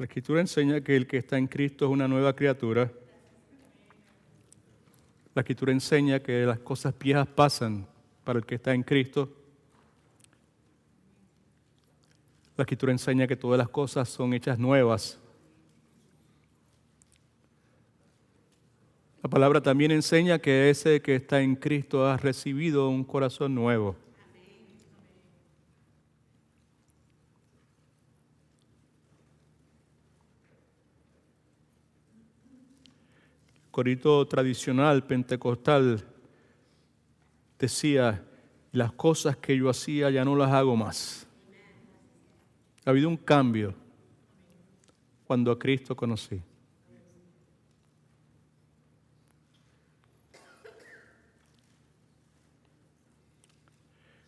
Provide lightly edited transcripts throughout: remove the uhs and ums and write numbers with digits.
La Escritura enseña que el que está en Cristo es una nueva criatura. La Escritura enseña que las cosas viejas pasan para el que está en Cristo. La Escritura enseña que todas las cosas son hechas nuevas. La palabra también enseña que ese que está en Cristo ha recibido un corazón nuevo. El corito tradicional pentecostal decía: las cosas que yo hacía ya no las hago más. Ha habido un cambio cuando a Cristo conocí.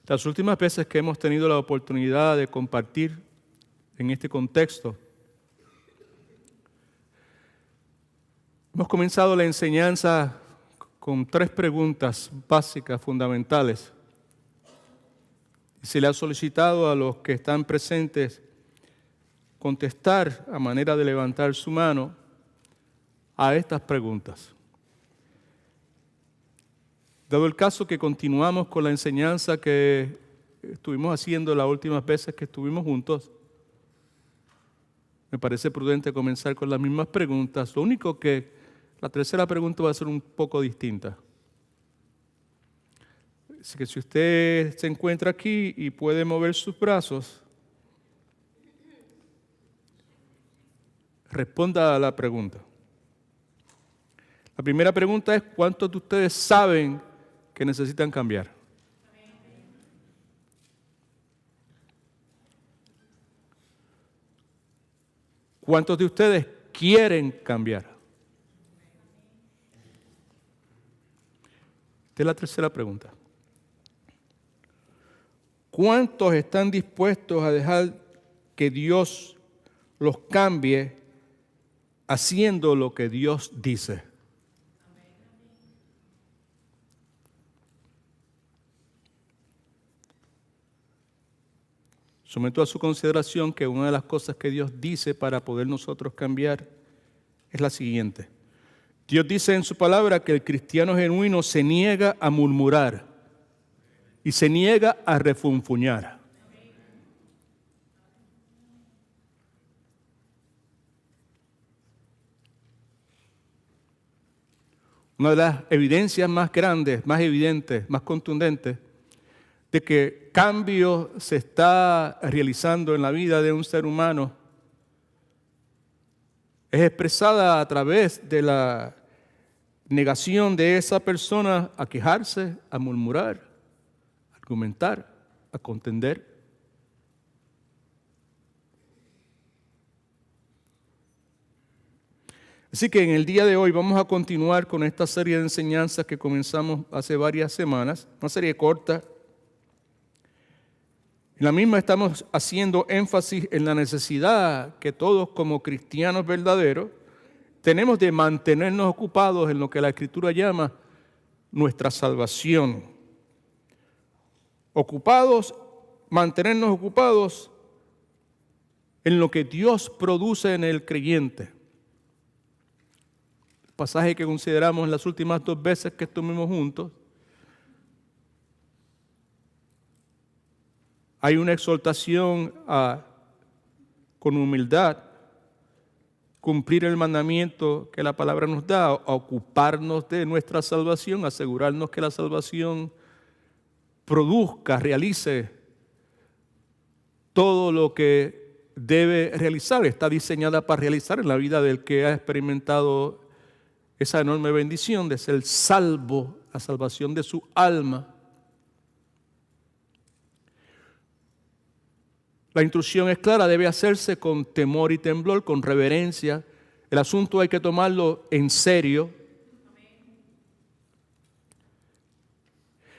Las últimas veces que hemos tenido la oportunidad de compartir en este contexto, hemos comenzado la enseñanza con 3 preguntas básicas, fundamentales. Y se le ha solicitado a los que están presentes contestar a manera de levantar su mano a estas preguntas. Dado el caso que continuamos con la enseñanza que estuvimos haciendo las últimas veces que estuvimos juntos, me parece prudente comenzar con las mismas preguntas. Lo único que la tercera pregunta va a ser un poco distinta. Así que si usted se encuentra aquí y puede mover sus brazos, responda a la pregunta. La primera pregunta es: ¿cuántos de ustedes saben que necesitan cambiar? ¿Cuántos de ustedes quieren cambiar? Esta es la tercera pregunta. ¿Cuántos están dispuestos a dejar que Dios los cambie haciendo lo que Dios dice? Someto a su consideración que una de las cosas que Dios dice para poder nosotros cambiar es la siguiente. Dios dice en su palabra que el cristiano genuino se niega a murmurar y se niega a refunfuñar. Una de las evidencias más grandes, más evidentes, más contundentes de que cambio se está realizando en la vida de un ser humano es expresada a través de la negación de esa persona a quejarse, a murmurar, a argumentar, a contender. Así que en el día de hoy vamos a continuar con esta serie de enseñanzas que comenzamos hace varias semanas, una serie corta. En la misma estamos haciendo énfasis en la necesidad que todos como cristianos verdaderos tenemos de mantenernos ocupados en lo que la Escritura llama nuestra salvación. Mantenernos ocupados en lo que Dios produce en el creyente. El pasaje que consideramos las últimas 2 veces que estuvimos juntos, hay una exhortación a, con humildad, cumplir el mandamiento que la palabra nos da, a ocuparnos de nuestra salvación, asegurarnos que la salvación produzca, realice todo lo que debe realizar, está diseñada para realizar en la vida del que ha experimentado esa enorme bendición de ser salvo, la salvación de su alma. La instrucción es clara, debe hacerse con temor y temblor, con reverencia. El asunto hay que tomarlo en serio.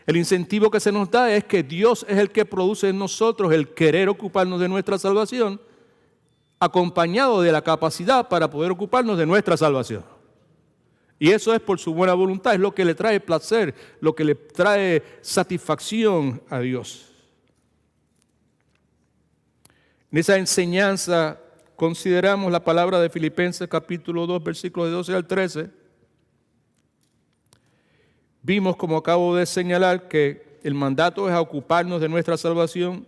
El incentivo que se nos da es que Dios es el que produce en nosotros el querer ocuparnos de nuestra salvación, acompañado de la capacidad para poder ocuparnos de nuestra salvación. Y eso es por su buena voluntad, es lo que le trae placer, lo que le trae satisfacción a Dios. En esa enseñanza consideramos la palabra de Filipenses capítulo 2, versículos de 12 al 13, vimos, como acabo de señalar, que el mandato es a ocuparnos de nuestra salvación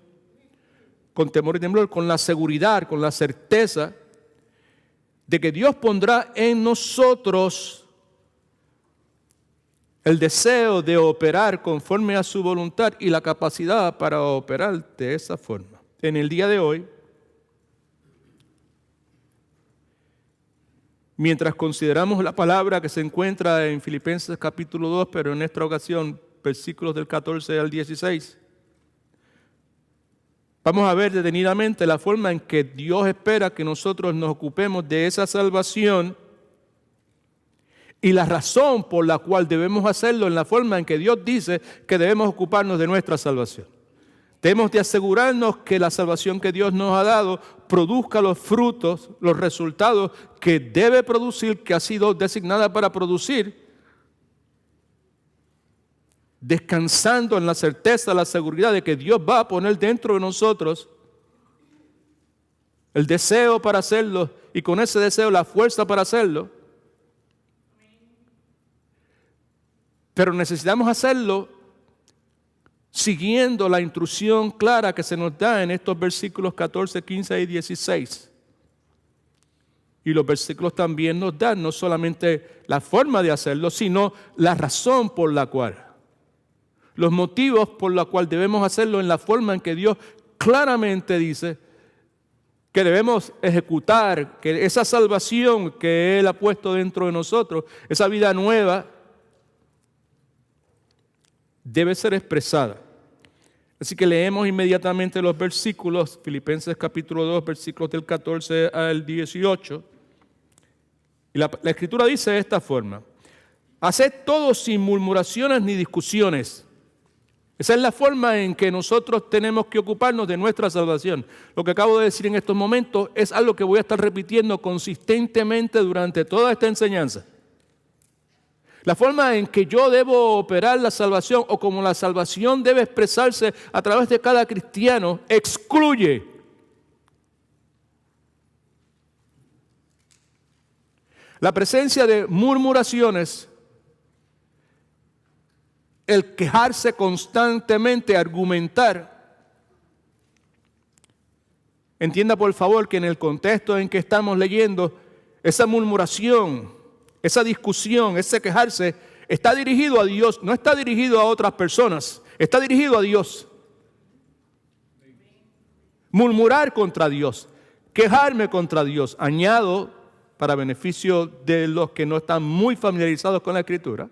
con temor y temblor, con la seguridad, con la certeza de que Dios pondrá en nosotros el deseo de operar conforme a su voluntad y la capacidad para operar de esa forma. En el día de hoy, mientras consideramos la palabra que se encuentra en Filipenses capítulo 2, pero en esta ocasión, versículos del 14 al 16, vamos a ver detenidamente la forma en que Dios espera que nosotros nos ocupemos de esa salvación y la razón por la cual debemos hacerlo en la forma en que Dios dice que debemos ocuparnos de nuestra salvación. Debemos de asegurarnos que la salvación que Dios nos ha dado produzca los frutos, los resultados que debe producir, que ha sido designada para producir, descansando en la certeza, la seguridad de que Dios va a poner dentro de nosotros el deseo para hacerlo y con ese deseo la fuerza para hacerlo. Pero necesitamos hacerlo siguiendo la instrucción clara que se nos da en estos versículos 14, 15 y 16. Y los versículos también nos dan no solamente la forma de hacerlo, sino la razón por la cual. Los motivos por los cuales debemos hacerlo en la forma en que Dios claramente dice que debemos ejecutar, que esa salvación que Él ha puesto dentro de nosotros, esa vida nueva, debe ser expresada. Así que leemos inmediatamente los versículos, Filipenses capítulo 2, versículos del 14 al 18. Y la Escritura dice de esta forma: haced todo sin murmuraciones ni discusiones. Esa es la forma en que nosotros tenemos que ocuparnos de nuestra salvación. Lo que acabo de decir en estos momentos es algo que voy a estar repitiendo consistentemente durante toda esta enseñanza. La forma en que yo debo operar la salvación o como la salvación debe expresarse a través de cada cristiano excluye la presencia de murmuraciones, el quejarse constantemente, argumentar. Entienda por favor que en el contexto en que estamos leyendo, esa murmuración, esa discusión, ese quejarse, está dirigido a Dios, no está dirigido a otras personas, está dirigido a Dios. Murmurar contra Dios, quejarme contra Dios, añado, para beneficio de los que no están muy familiarizados con la Escritura,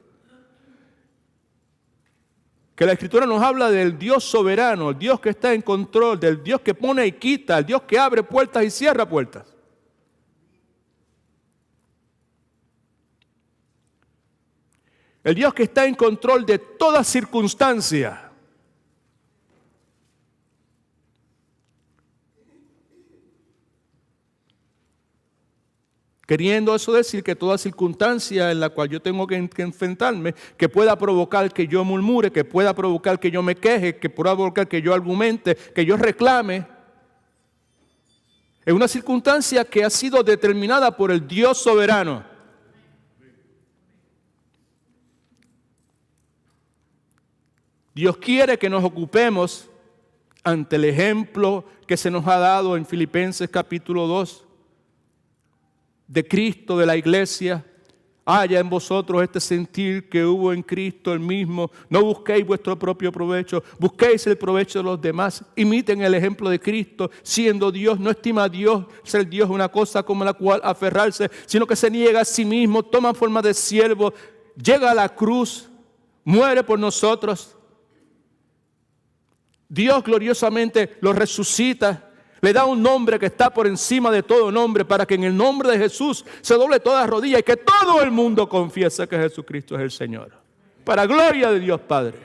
que la Escritura nos habla del Dios soberano, el Dios que está en control, del Dios que pone y quita, el Dios que abre puertas y cierra puertas. El Dios que está en control de toda circunstancia. Queriendo eso decir que toda circunstancia en la cual yo tengo que enfrentarme, que pueda provocar que yo murmure, que pueda provocar que yo me queje, que pueda provocar que yo argumente, que yo reclame, es una circunstancia que ha sido determinada por el Dios soberano. Dios quiere que nos ocupemos ante el ejemplo que se nos ha dado en Filipenses capítulo 2 de Cristo, de la iglesia. Haya en vosotros este sentir que hubo en Cristo el mismo. No busquéis vuestro propio provecho, busquéis el provecho de los demás. Imiten el ejemplo de Cristo, siendo Dios. No estima a Dios ser Dios una cosa como la cual aferrarse, sino que se niega a sí mismo, toma forma de siervo, llega a la cruz, muere por nosotros. Dios gloriosamente lo resucita, le da un nombre que está por encima de todo nombre, para que en el nombre de Jesús se doble toda rodilla y que todo el mundo confiese que Jesucristo es el Señor. Para gloria de Dios Padre.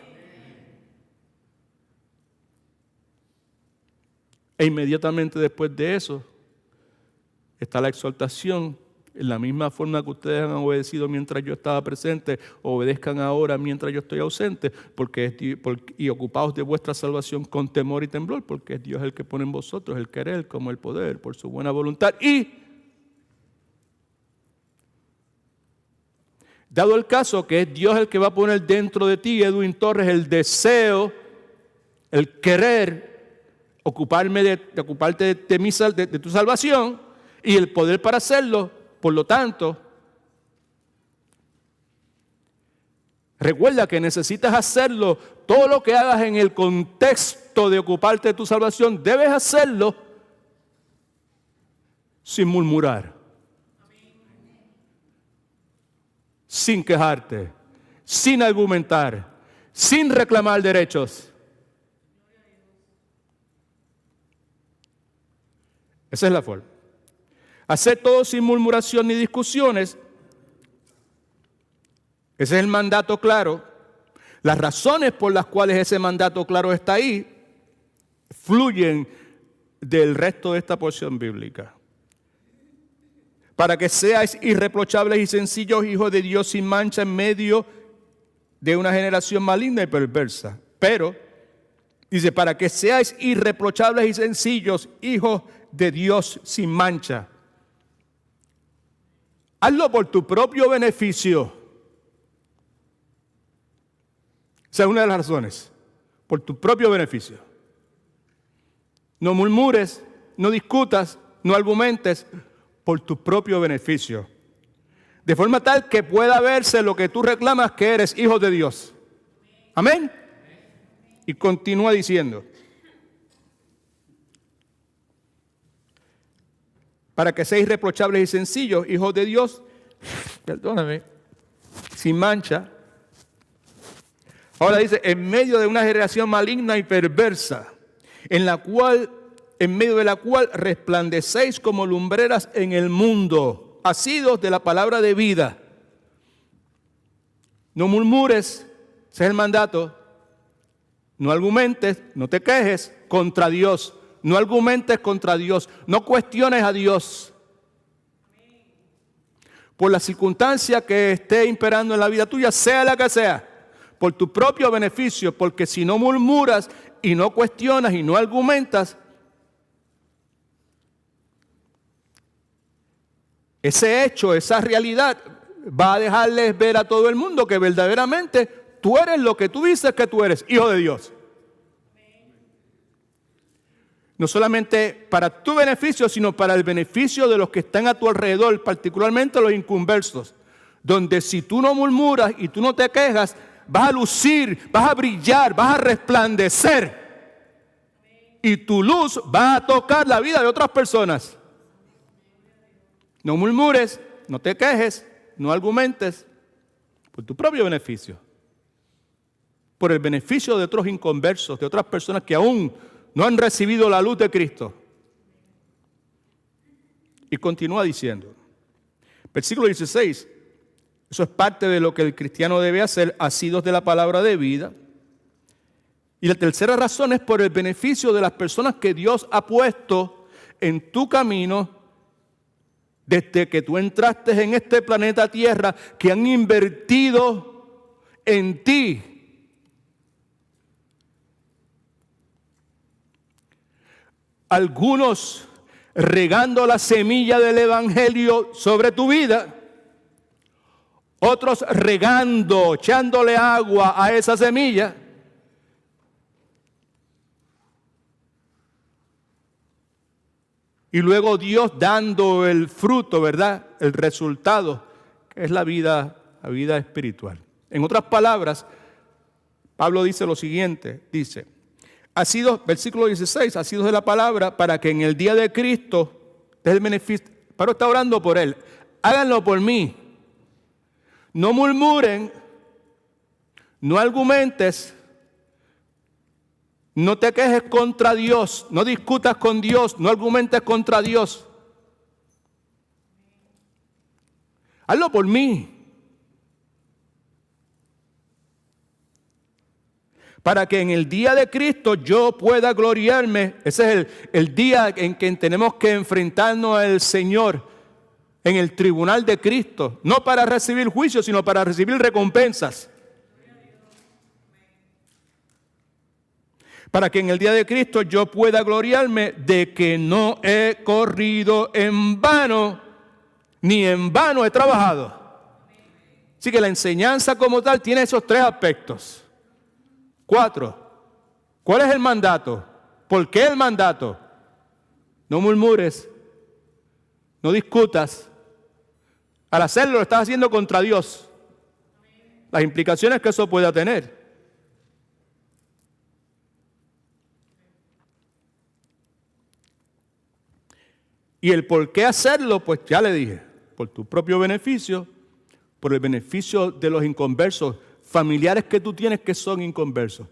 E inmediatamente después de eso está la exhortación En la misma forma que ustedes han obedecido mientras yo estaba presente, obedezcan ahora mientras yo estoy ausente, y ocupaos de vuestra salvación con temor y temblor, porque es Dios el que pone en vosotros el querer como el poder, por su buena voluntad. Y, dado el caso que es Dios el que va a poner dentro de ti, Edwin Torres, el deseo, el querer, ocuparte de tu salvación y el poder para hacerlo. Por lo tanto, recuerda que necesitas hacerlo. Todo lo que hagas en el contexto de ocuparte de tu salvación, debes hacerlo sin murmurar, sin quejarte, sin argumentar, sin reclamar derechos. Esa es la forma. Hacer todo sin murmuración ni discusiones. Ese es el mandato claro. Las razones por las cuales ese mandato claro está ahí fluyen del resto de esta porción bíblica. Para que seáis irreprochables y sencillos, hijos de Dios sin mancha en medio de una generación maligna y perversa. Pero, dice, para que seáis irreprochables y sencillos, hijos de Dios sin mancha. Hazlo por tu propio beneficio. Esa es una de las razones. Por tu propio beneficio. No murmures, no discutas, no argumentes, por tu propio beneficio. De forma tal que pueda verse lo que tú reclamas, que eres hijo de Dios. Amén. Y continúa diciendo: para que seáis irreprochables y sencillos, hijos de Dios, perdóname, sin mancha. Ahora dice, en medio de una generación maligna y perversa, en medio de la cual resplandecéis como lumbreras en el mundo, asidos de la palabra de vida. No murmures, ese es el mandato. No argumentes, no te quejes contra Dios. No argumentes contra Dios, no cuestiones a Dios. Por la circunstancia que esté imperando en la vida tuya, sea la que sea, por tu propio beneficio, porque si no murmuras y no cuestionas y no argumentas, ese hecho, esa realidad, va a dejarles ver a todo el mundo que verdaderamente tú eres lo que tú dices que tú eres, hijo de Dios. No solamente para tu beneficio, sino para el beneficio de los que están a tu alrededor, particularmente los inconversos, donde si tú no murmuras y tú no te quejas, vas a lucir, vas a brillar, vas a resplandecer. Y tu luz va a tocar la vida de otras personas. No murmures, no te quejes, no argumentes, por tu propio beneficio. Por el beneficio de otros inconversos, de otras personas que aún no han recibido la luz de Cristo. Y continúa diciendo, versículo 16, eso es parte de lo que el cristiano debe hacer, asidos de la palabra de vida. Y la tercera razón es por el beneficio de las personas que Dios ha puesto en tu camino desde que tú entraste en este planeta Tierra, que han invertido en ti. Algunos regando la semilla del evangelio sobre tu vida, otros regando, echándole agua a esa semilla. Y luego Dios dando el fruto, ¿verdad? El resultado, que es la vida espiritual. En otras palabras, Pablo dice lo siguiente, dice, versículo 16, asidos de la palabra, para que en el día de Cristo, este es el beneficio, Pablo está orando por él, háganlo por mí. No murmuren, no argumentes, no te quejes contra Dios, no discutas con Dios, no argumentes contra Dios. Hazlo por mí. Para que en el día de Cristo yo pueda gloriarme. Ese es el día en que tenemos que enfrentarnos al Señor. en el tribunal de Cristo, no para recibir juicio, sino para recibir recompensas. Para que en el día de Cristo yo pueda gloriarme de que no he corrido en vano, ni en vano he trabajado. Así que la enseñanza como tal tiene esos 3 aspectos. 4. ¿Cuál es el mandato? ¿Por qué el mandato? No murmures, no discutas. Al hacerlo lo estás haciendo contra Dios. Las implicaciones que eso pueda tener. Y el por qué hacerlo, pues ya le dije, por tu propio beneficio, por el beneficio de los inconversos, familiares que tú tienes que son inconversos.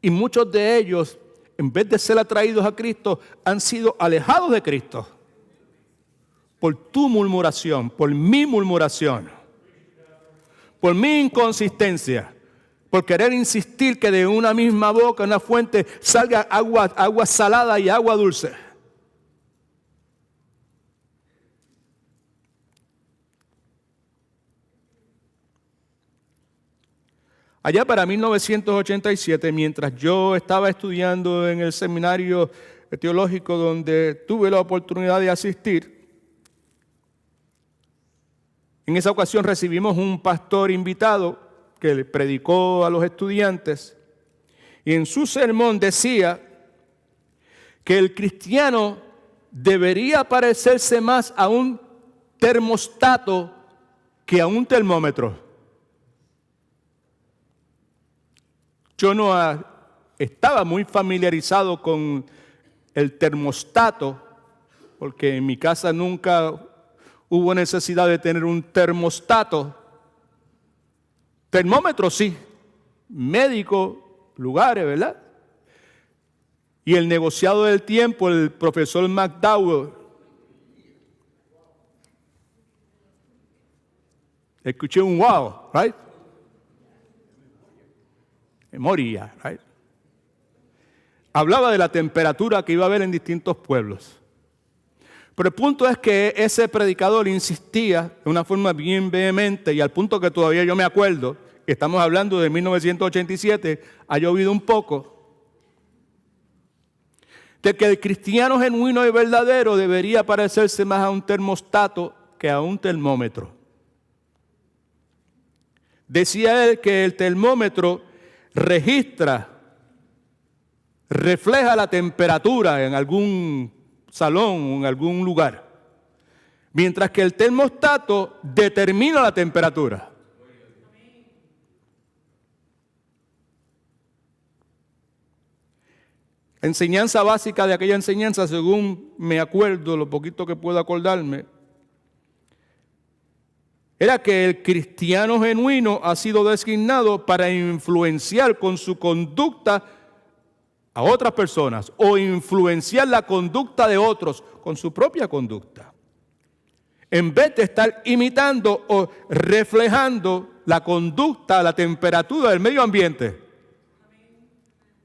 Y muchos de ellos, en vez de ser atraídos a Cristo, han sido alejados de Cristo. Por tu murmuración, por mi murmuración, por mi inconsistencia, por querer insistir que de una misma boca, una fuente, salga agua salada y agua dulce. Allá para 1987, mientras yo estaba estudiando en el seminario teológico donde tuve la oportunidad de asistir, en esa ocasión recibimos un pastor invitado que le predicó a los estudiantes y en su sermón decía que el cristiano debería parecerse más a un termostato que a un termómetro. Yo no estaba muy familiarizado con el termostato, porque en mi casa nunca hubo necesidad de tener un termostato. Termómetro sí, médico, lugares, ¿verdad? Y el negociado del tiempo, el profesor McDowell. Escuché un wow, right? Memoria, right? Hablaba de la temperatura que iba a haber en distintos pueblos. Pero el punto es que ese predicador insistía de una forma bien vehemente y al punto que todavía yo me acuerdo, estamos hablando de 1987, ha llovido un poco, de que el cristiano genuino y verdadero debería parecerse más a un termostato que a un termómetro. Decía él que el termómetro refleja la temperatura en algún salón o en algún lugar, mientras que el termostato determina la temperatura. La enseñanza básica de aquella enseñanza, según me acuerdo, lo poquito que puedo acordarme, era que el cristiano genuino ha sido designado para influenciar con su conducta a otras personas o influenciar la conducta de otros con su propia conducta. En vez de estar imitando o reflejando la conducta, la temperatura del medio ambiente.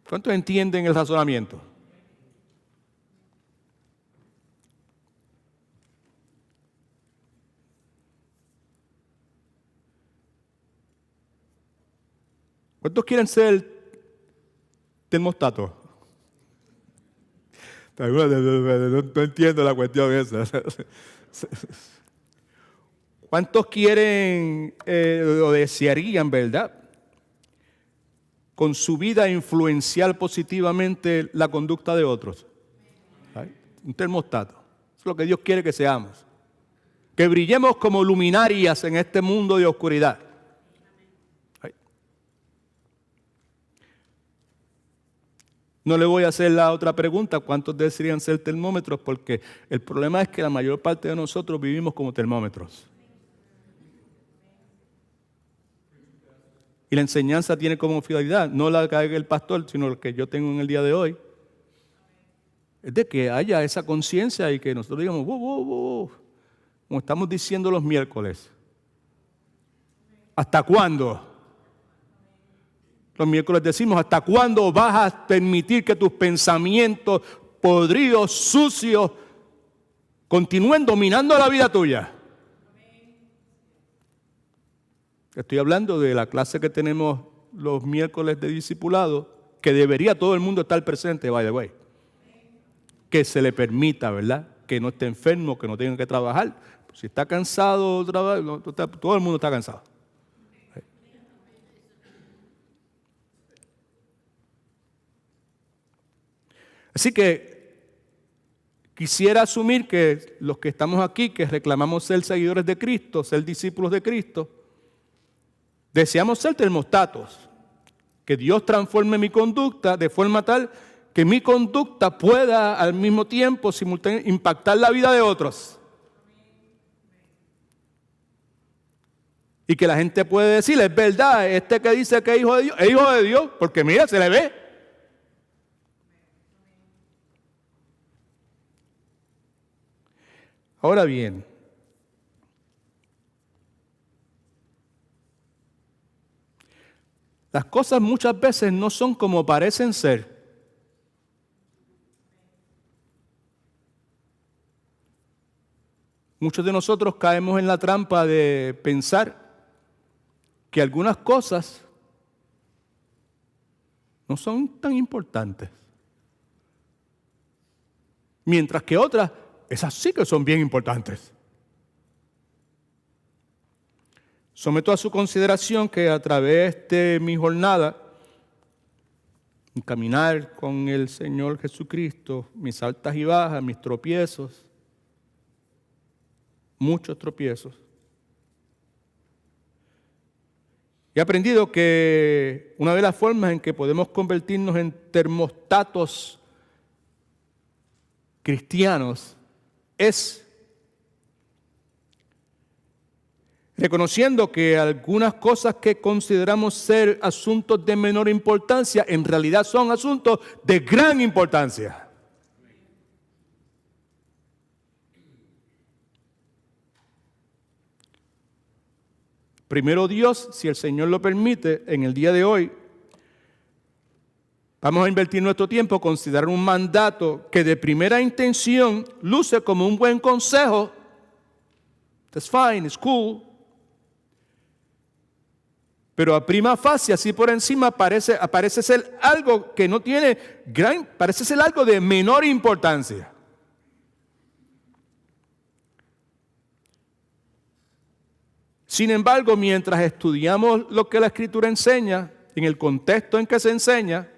¿Cuántos entienden el razonamiento? ¿Cuántos quieren ser termostato? No entiendo la cuestión esa. ¿Cuántos quieren o desearían, verdad, con su vida influenciar positivamente la conducta de otros? ¿Ay? Un termostato. Eso es lo que Dios quiere que seamos. Que brillemos como luminarias en este mundo de oscuridad. No le voy a hacer la otra pregunta, ¿cuántos desearían ser termómetros? Porque el problema es que la mayor parte de nosotros vivimos como termómetros. Y la enseñanza tiene como finalidad, no la que haga el pastor, sino lo que yo tengo en el día de hoy, es de que haya esa conciencia y que nosotros digamos, como estamos diciendo los miércoles, ¿hasta cuándo? Los miércoles decimos, ¿hasta cuándo vas a permitir que tus pensamientos podridos, sucios, continúen dominando la vida tuya? Estoy hablando de la clase que tenemos los miércoles de discipulado, que debería todo el mundo estar presente, by the way. Que se le permita, ¿verdad? Que no esté enfermo, que no tenga que trabajar. Si está cansado, todo el mundo está cansado. Así que quisiera asumir que los que estamos aquí, que reclamamos ser seguidores de Cristo, ser discípulos de Cristo, deseamos ser termostatos, que Dios transforme mi conducta de forma tal que mi conducta pueda al mismo tiempo simultáneamente impactar la vida de otros. Y que la gente puede decir, es verdad, este que dice que es hijo de Dios, porque mira, se le ve. Ahora bien, las cosas muchas veces no son como parecen ser. Muchos de nosotros caemos en la trampa de pensar que algunas cosas no son tan importantes, mientras que otras, esas sí que son bien importantes. Someto a su consideración que a través de mi jornada, mi caminar con el Señor Jesucristo, mis altas y bajas, mis tropiezos, muchos tropiezos, he aprendido que una de las formas en que podemos convertirnos en termostatos cristianos es reconociendo que algunas cosas que consideramos ser asuntos de menor importancia, en realidad son asuntos de gran importancia. Primero Dios, si el Señor lo permite, en el día de hoy, vamos a invertir nuestro tiempo, considerar un mandato que de primera intención luce como un buen consejo. That's fine, it's cool. Pero a prima facie, así por encima, parece ser algo que no tiene parece ser algo de menor importancia. Sin embargo, mientras estudiamos lo que la Escritura enseña, en el contexto en que se enseña,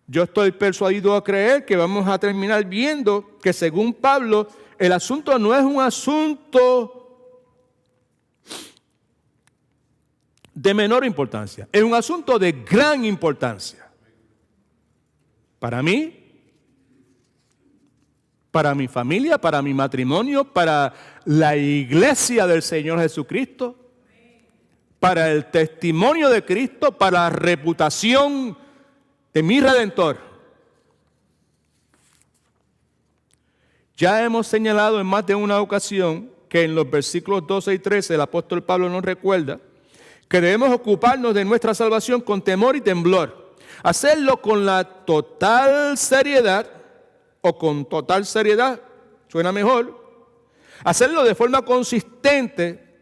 yo estoy persuadido a creer que vamos a terminar viendo que según Pablo, el asunto no es un asunto de menor importancia, es un asunto de gran importancia. Para mí, para mi familia, para mi matrimonio, para la iglesia del Señor Jesucristo, para el testimonio de Cristo, para la reputación de mi Redentor. Ya hemos señalado en más de una ocasión que en los versículos 12 y 13 el apóstol Pablo nos recuerda que debemos ocuparnos de nuestra salvación con temor y temblor. Hacerlo con la total seriedad, o con total seriedad, suena mejor. Hacerlo de forma consistente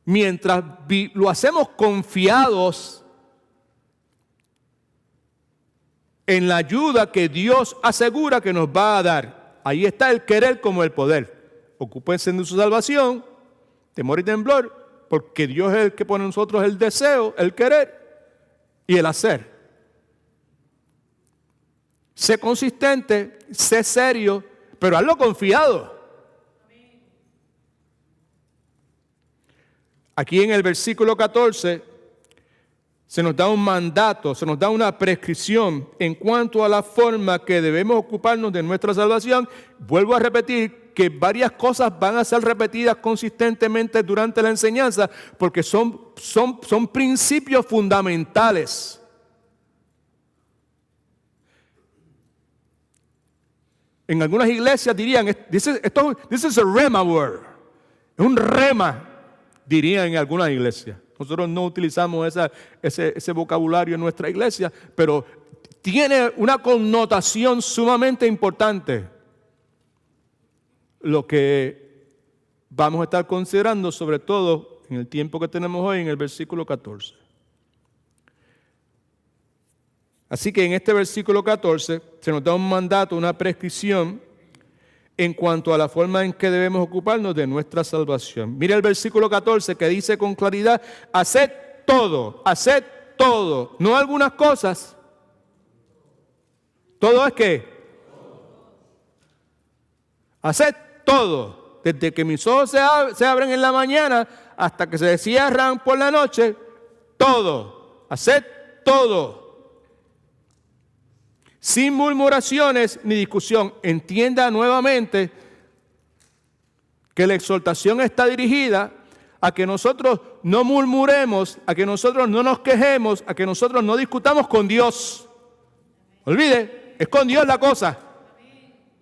mientras lo hacemos confiados en la ayuda que Dios asegura que nos va a dar. Ahí está el querer como el poder. Ocúpense de su salvación, temor y temblor, porque Dios es el que pone en nosotros el deseo, el querer y el hacer. Sé consistente, sé serio, pero hazlo confiado. Aquí en el versículo 14 se nos da un mandato, se nos da una prescripción en cuanto a la forma que debemos ocuparnos de nuestra salvación. Vuelvo a repetir que varias cosas van a ser repetidas consistentemente durante la enseñanza porque son principios fundamentales. En algunas iglesias dirían, this is a rema word. Es un rema, dirían en algunas iglesias. Nosotros no utilizamos ese vocabulario en nuestra iglesia, pero tiene una connotación sumamente importante. Lo que vamos a estar considerando, sobre todo en el tiempo que tenemos hoy, en el versículo 14. Así que en este versículo 14 se nos da un mandato, una prescripción en cuanto a la forma en que debemos ocuparnos de nuestra salvación. Mira el versículo 14 que dice con claridad: haced todo, no algunas cosas. ¿Todo es qué? Haced todo, desde que mis ojos se abren en la mañana hasta que se cierran por la noche, todo, haced todo. Sin murmuraciones ni discusión. Entienda nuevamente que la exhortación está dirigida a que nosotros no murmuremos, a que nosotros no nos quejemos, a que nosotros no discutamos con Dios. Olvide, es con Dios la cosa.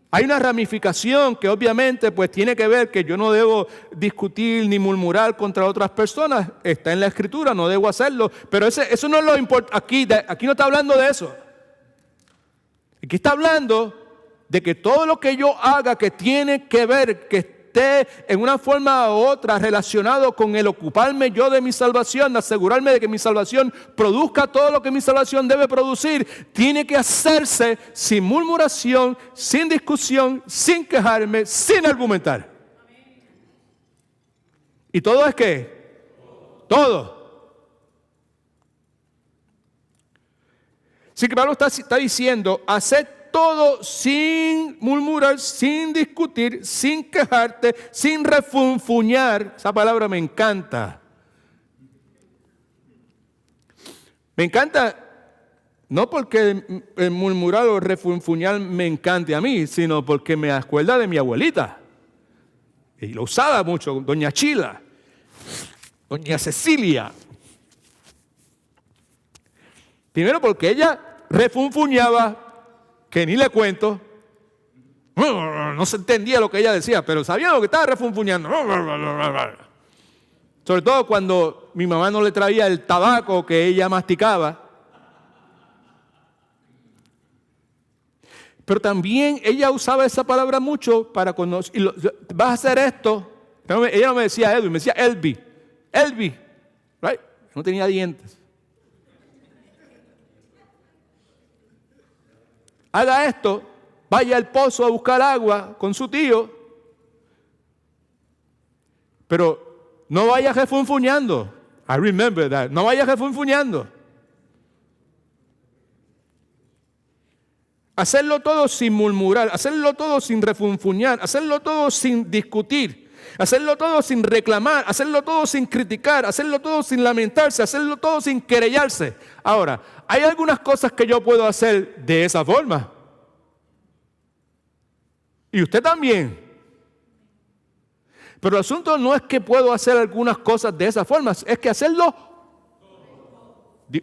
Hay una ramificación que obviamente pues tiene que ver que yo no debo discutir ni murmurar contra otras personas. Está en la Escritura, no debo hacerlo. Pero eso no es lo importante. Aquí no está hablando de eso. Aquí está hablando de que todo lo que yo haga que tiene que ver, que esté en una forma u otra relacionado con el ocuparme yo de mi salvación, asegurarme de que mi salvación produzca todo lo que mi salvación debe producir, tiene que hacerse sin murmuración, sin discusión, sin quejarme, sin argumentar. ¿Y todo es qué? Todo. Así que Pablo está diciendo: haced todo sin murmurar, sin discutir, sin quejarte, sin refunfuñar. Esa palabra me encanta. Me encanta, no porque el murmurar o refunfuñar me encante a mí, sino porque me acuerda de mi abuelita. Y lo usaba mucho, doña Chila, doña Cecilia. Primero porque ella refunfuñaba, que ni le cuento. No se entendía lo que ella decía, pero sabía lo que estaba refunfuñando. Sobre todo cuando mi mamá no le traía el tabaco que ella masticaba. Pero también ella usaba esa palabra mucho para conocer. Vas a hacer esto. Ella no me decía Edwin, me decía Elvi. Elvi. Right? No tenía dientes. Haga esto, vaya al pozo a buscar agua con su tío, pero no vaya refunfuñando. I remember that. No vaya refunfuñando. Hacerlo todo sin murmurar, hacerlo todo sin refunfuñar, hacerlo todo sin discutir, hacerlo todo sin reclamar, hacerlo todo sin criticar, hacerlo todo sin lamentarse, hacerlo todo sin querellarse. Ahora, hay algunas cosas que yo puedo hacer de esa forma. Y usted también. Pero el asunto no es que puedo hacer algunas cosas de esa forma, es que hacerlo.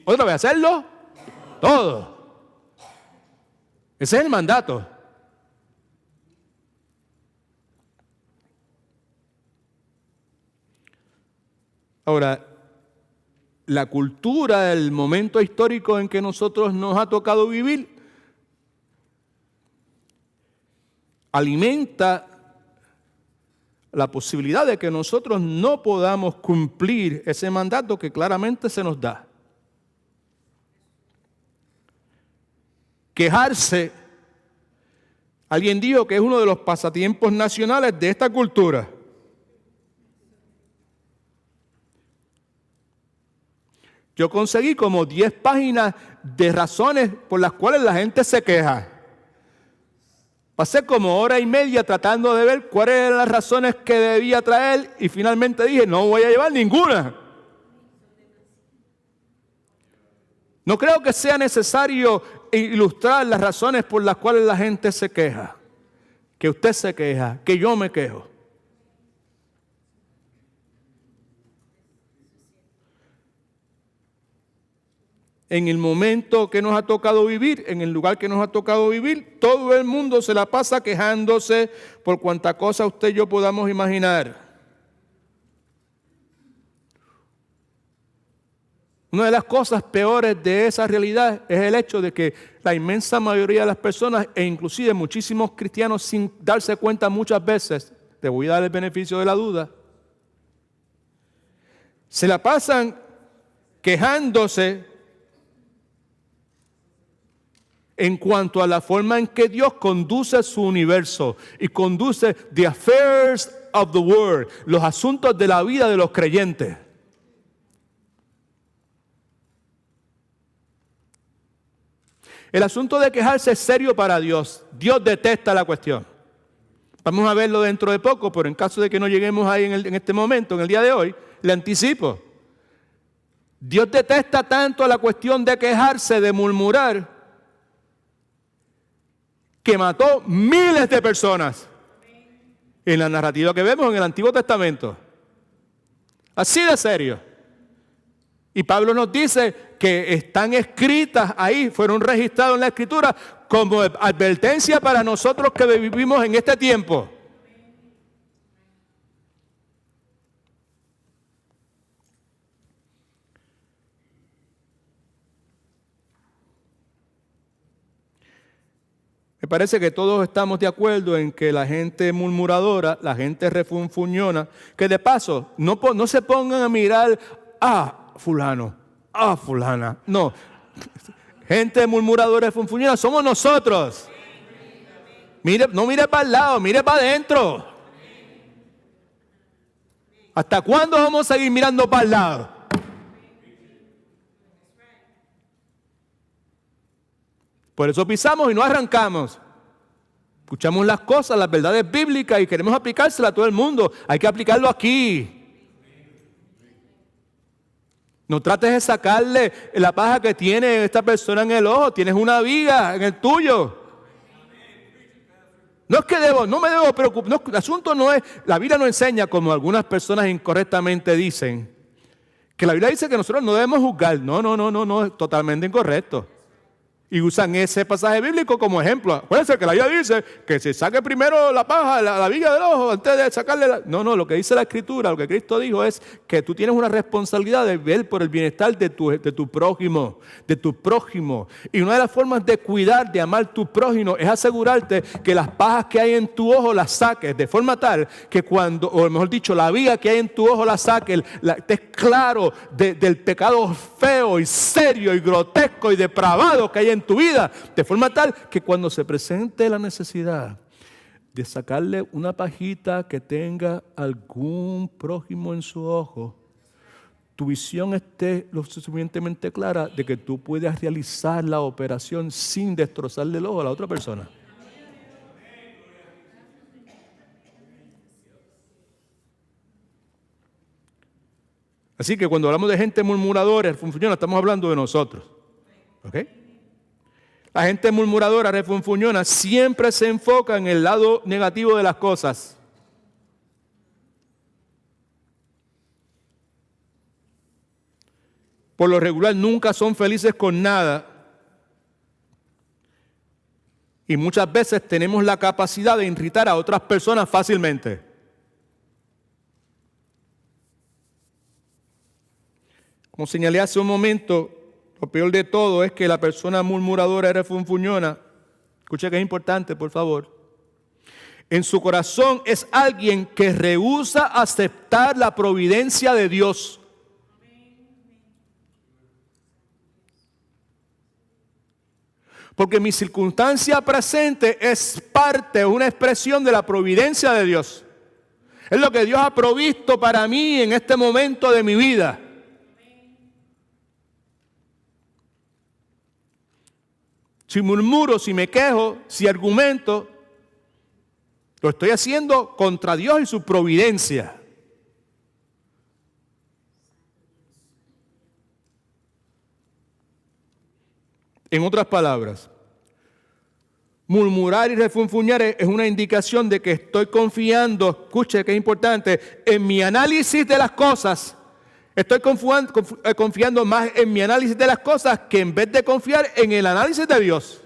Otra vez, hacerlo todo. Ese es el mandato. Ahora, la cultura del momento histórico en que nosotros nos ha tocado vivir alimenta la posibilidad de que nosotros no podamos cumplir ese mandato que claramente se nos da. Quejarse, alguien dijo que es uno de los pasatiempos nacionales de esta cultura. Yo conseguí como 10 páginas de razones por las cuales la gente se queja. Pasé como hora y media tratando de ver cuáles eran las razones que debía traer y finalmente dije, no voy a llevar ninguna. No creo que sea necesario ilustrar las razones por las cuales la gente se queja. Que usted se queja, que yo me quejo. En el momento que nos ha tocado vivir, en el lugar que nos ha tocado vivir, todo el mundo se la pasa quejándose por cuanta cosa usted y yo podamos imaginar. Una de las cosas peores de esa realidad es el hecho de que la inmensa mayoría de las personas, e inclusive muchísimos cristianos sin darse cuenta muchas veces, te voy a dar el beneficio de la duda, se la pasan quejándose en cuanto a la forma en que Dios conduce su universo y conduce the affairs of the world, los asuntos de la vida de los creyentes. El asunto de quejarse es serio para Dios. Dios detesta la cuestión. Vamos a verlo dentro de poco, pero en caso de que no lleguemos ahí en este momento, en el día de hoy, le anticipo. Dios detesta tanto la cuestión de quejarse, de murmurar, que mató miles de personas en la narrativa que vemos en el Antiguo Testamento. Así de serio. Y Pablo nos dice que están escritas ahí, fueron registradas en la Escritura como advertencia para nosotros que vivimos en este tiempo. Me parece que todos estamos de acuerdo en que la gente murmuradora, la gente refunfuñona, que de paso no se pongan a mirar a fulano, a fulana. No, gente murmuradora y refunfuñona somos nosotros. No mire para el lado, mire para adentro. ¿Hasta cuándo vamos a seguir mirando para el lado? Por eso pisamos y no arrancamos. Escuchamos las cosas, las verdades bíblicas y queremos aplicárselas a todo el mundo. Hay que aplicarlo aquí. No trates de sacarle la paja que tiene esta persona en el ojo. Tienes una viga en el tuyo. No es que no me debo preocupar. No, el asunto no es, la Biblia no enseña, como algunas personas incorrectamente dicen, que la Biblia dice que nosotros no debemos juzgar. No, es totalmente incorrecto. Y usan ese pasaje bíblico como ejemplo. Acuérdense que la Biblia dice que se saque primero la paja, la viga del ojo, antes de sacarle la... No, lo que dice la Escritura, lo que Cristo dijo es que tú tienes una responsabilidad de ver por el bienestar de tu prójimo, Y una de las formas de cuidar, de amar tu prójimo, es asegurarte que las pajas que hay en tu ojo las saques, de forma tal que cuando, o mejor dicho, la viga que hay en tu ojo la saques, estés claro del pecado feo y serio y grotesco y depravado que hay en tu vida, de forma tal que cuando se presente la necesidad de sacarle una pajita que tenga algún prójimo en su ojo, tu visión esté lo suficientemente clara de que tú puedas realizar la operación sin destrozarle el ojo a la otra persona. Así que cuando hablamos de gente murmuradora, estamos hablando de nosotros. ¿Ok? La gente murmuradora, refunfuñona, siempre se enfoca en el lado negativo de las cosas. Por lo regular nunca son felices con nada. Y muchas veces tenemos la capacidad de irritar a otras personas fácilmente. Como señalé hace un momento, lo peor de todo es que la persona murmuradora y refunfuñona, escuche que es importante, por favor, en su corazón es alguien que rehúsa aceptar la providencia de Dios. Porque mi circunstancia presente es parte, una expresión de la providencia de Dios. Es lo que Dios ha provisto para mí en este momento de mi vida. Si murmuro, si me quejo, si argumento, lo estoy haciendo contra Dios y su providencia. En otras palabras, murmurar y refunfuñar es una indicación de que estoy confiando, escuche que es importante, en mi análisis de las cosas. Estoy confiando más en mi análisis de las cosas que en vez de confiar en el análisis de Dios.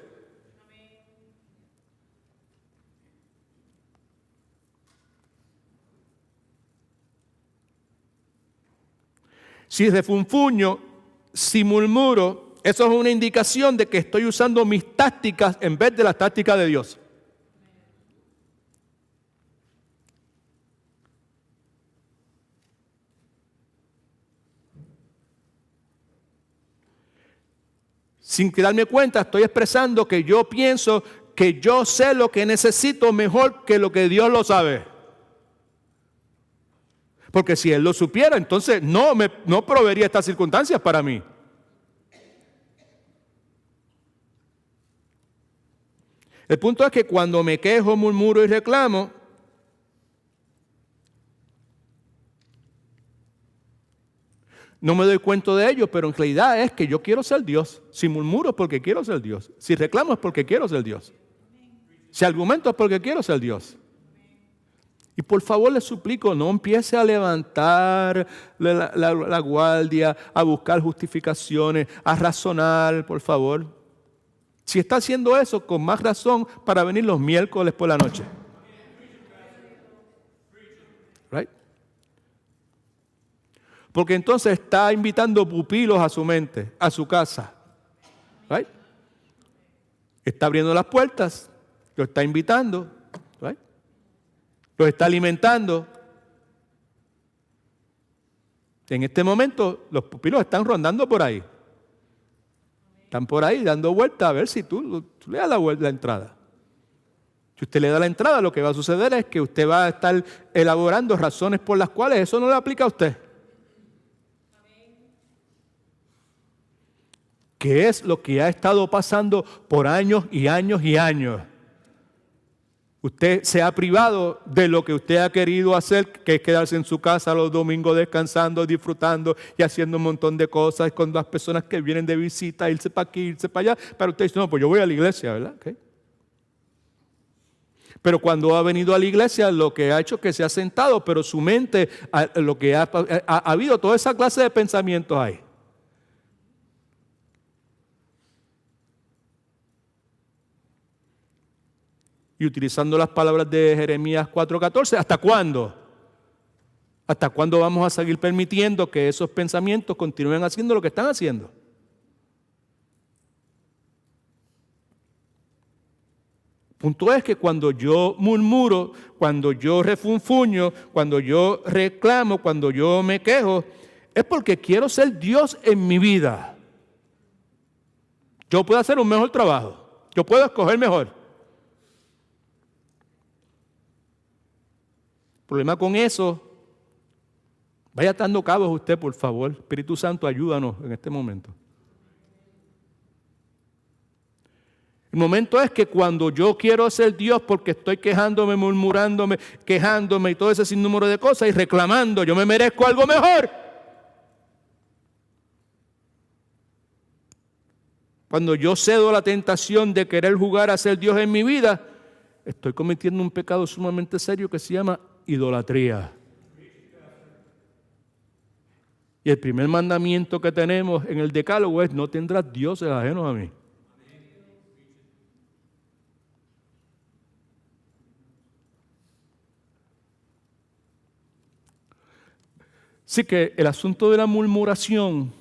Si refunfuño, si murmuro, eso es una indicación de que estoy usando mis tácticas en vez de las tácticas de Dios. Sin darme cuenta, estoy expresando que yo pienso que yo sé lo que necesito mejor que lo que Dios lo sabe. Porque si Él lo supiera, entonces no proveería estas circunstancias para mí. El punto es que cuando me quejo, murmuro y reclamo, no me doy cuenta de ello, pero en realidad es que yo quiero ser Dios. Si murmuro es porque quiero ser Dios. Si reclamo es porque quiero ser Dios. Si argumento es porque quiero ser Dios. Y por favor les suplico, no empiece a levantar la guardia, a buscar justificaciones, a razonar, por favor. Si está haciendo eso, con más razón para venir los miércoles por la noche. Right? Porque entonces está invitando pupilos a su mente, a su casa. Right? Está abriendo las puertas, lo está invitando, right? Lo está alimentando. En este momento los pupilos están rondando por ahí. Están por ahí dando vueltas a ver si tú le das la entrada. Si usted le da la entrada, lo que va a suceder es que usted va a estar elaborando razones por las cuales eso no le aplica a usted. ¿Qué es lo que ha estado pasando por años y años y años? Usted se ha privado de lo que usted ha querido hacer, que es quedarse en su casa los domingos descansando, disfrutando y haciendo un montón de cosas con las personas que vienen de visita, irse para aquí, irse para allá. Pero usted dice, no, pues yo voy a la iglesia, ¿verdad? Okay. Pero cuando ha venido a la iglesia, lo que ha hecho es que se ha sentado, pero su mente, lo que ha habido toda esa clase de pensamientos ahí. Y utilizando las palabras de Jeremías 4:14, ¿hasta cuándo? ¿Hasta cuándo vamos a seguir permitiendo que esos pensamientos continúen haciendo lo que están haciendo? Punto es que cuando yo murmuro, cuando yo refunfuño, cuando yo reclamo, cuando yo me quejo, es porque quiero ser Dios en mi vida. Yo puedo hacer un mejor trabajo, yo puedo escoger mejor. El problema con eso, vaya atando cabos usted, por favor. Espíritu Santo, ayúdanos en este momento. El momento es que cuando yo quiero ser Dios porque estoy quejándome, murmurándome, quejándome y todo ese sinnúmero de cosas y reclamando, yo me merezco algo mejor. Cuando yo cedo a la tentación de querer jugar a ser Dios en mi vida, estoy cometiendo un pecado sumamente serio que se llama idolatría. Y el primer mandamiento que tenemos en el decálogo es: no tendrás dioses ajenos a mí. Así que el asunto de la murmuración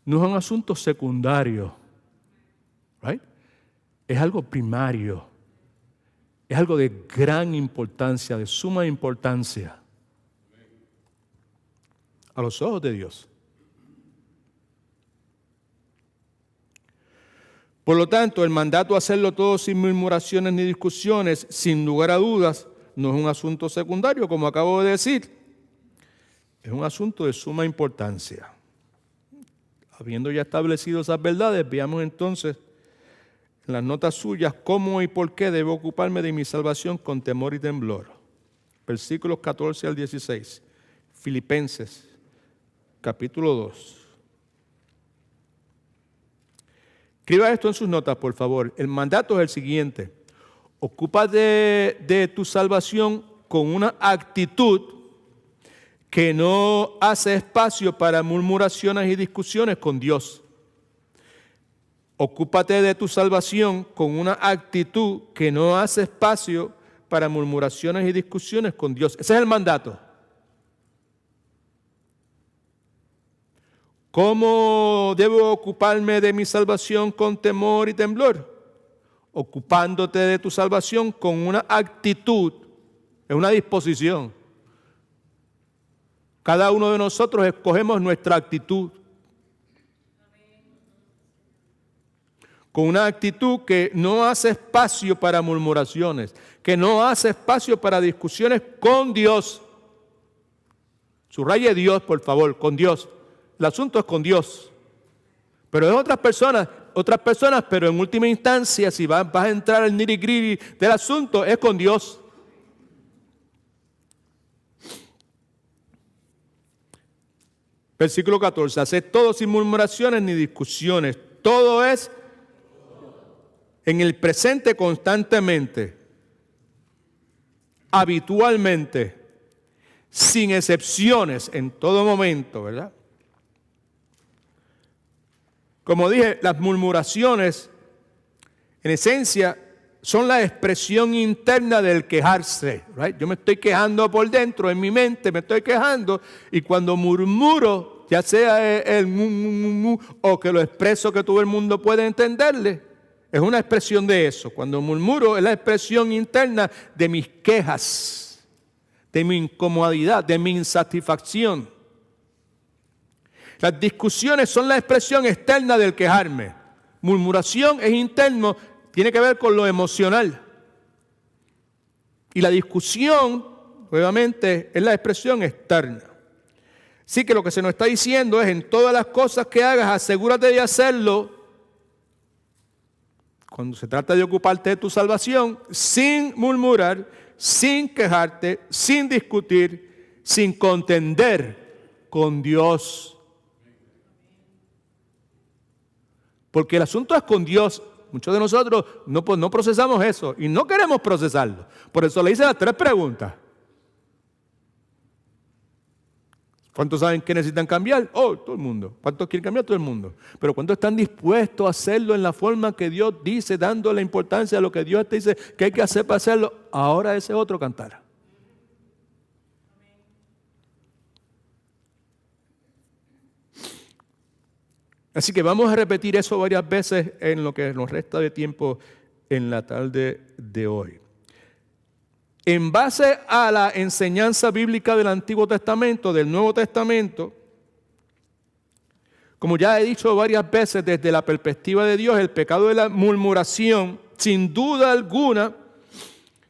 no es un asunto secundario, right? Es algo primario, es algo de gran importancia, de suma importancia a los ojos de Dios. Por lo tanto, el mandato de hacerlo todo sin murmuraciones ni discusiones, sin lugar a dudas, no es un asunto secundario, como acabo de decir. Es un asunto de suma importancia. Habiendo ya establecido esas verdades, veamos entonces en las notas suyas cómo y por qué debo ocuparme de mi salvación con temor y temblor. Versículos 14 al 16. Filipenses, capítulo 2. Escriba esto en sus notas, por favor. El mandato es el siguiente: ocúpate de tu salvación con una actitud que no hace espacio para murmuraciones y discusiones con Dios. Ocúpate de tu salvación con una actitud que no hace espacio para murmuraciones y discusiones con Dios. Ese es el mandato. ¿Cómo debo ocuparme de mi salvación con temor y temblor? Ocupándote de tu salvación con una actitud, es una disposición. Cada uno de nosotros escogemos nuestra actitud. con una actitud que no hace espacio para murmuraciones, que no hace espacio para discusiones con Dios. Subraye Dios, por favor, con Dios. El asunto es con Dios. Pero es otras personas, pero en última instancia, si vas a entrar al nitty-gritty del asunto, es con Dios. Versículo 14, haced todo sin murmuraciones ni discusiones. Todo es en el presente constantemente, habitualmente, sin excepciones, en todo momento, ¿verdad? Como dije, las murmuraciones, en esencia, son la expresión interna del quejarse, right? Yo me estoy quejando por dentro, en mi mente me estoy quejando, y cuando murmuro, ya sea el mu, o que lo expreso que todo el mundo puede entenderle, es una expresión de eso. Cuando murmuro es la expresión interna de mis quejas, de mi incomodidad, de mi insatisfacción. Las discusiones son la expresión externa del quejarme. Murmuración es interno, tiene que ver con lo emocional. Y la discusión, obviamente, es la expresión externa. Así que lo que se nos está diciendo es, en todas las cosas que hagas, asegúrate de hacerlo cuando se trata de ocuparte de tu salvación, sin murmurar, sin quejarte, sin discutir, sin contender con Dios. Porque el asunto es con Dios. Muchos de nosotros no procesamos eso y no queremos procesarlo. Por eso le hice las 3 preguntas. ¿Cuántos saben que necesitan cambiar? Oh, todo el mundo. ¿Cuántos quieren cambiar? Todo el mundo. Pero ¿cuántos están dispuestos a hacerlo en la forma que Dios dice, dando la importancia a lo que Dios te dice que hay que hacer para hacerlo? Ahora ese otro cantar. Así que vamos a repetir eso varias veces en lo que nos resta de tiempo en la tarde de hoy. En base a la enseñanza bíblica del Antiguo Testamento, del Nuevo Testamento, como ya he dicho varias veces desde la perspectiva de Dios, el pecado de la murmuración, sin duda alguna,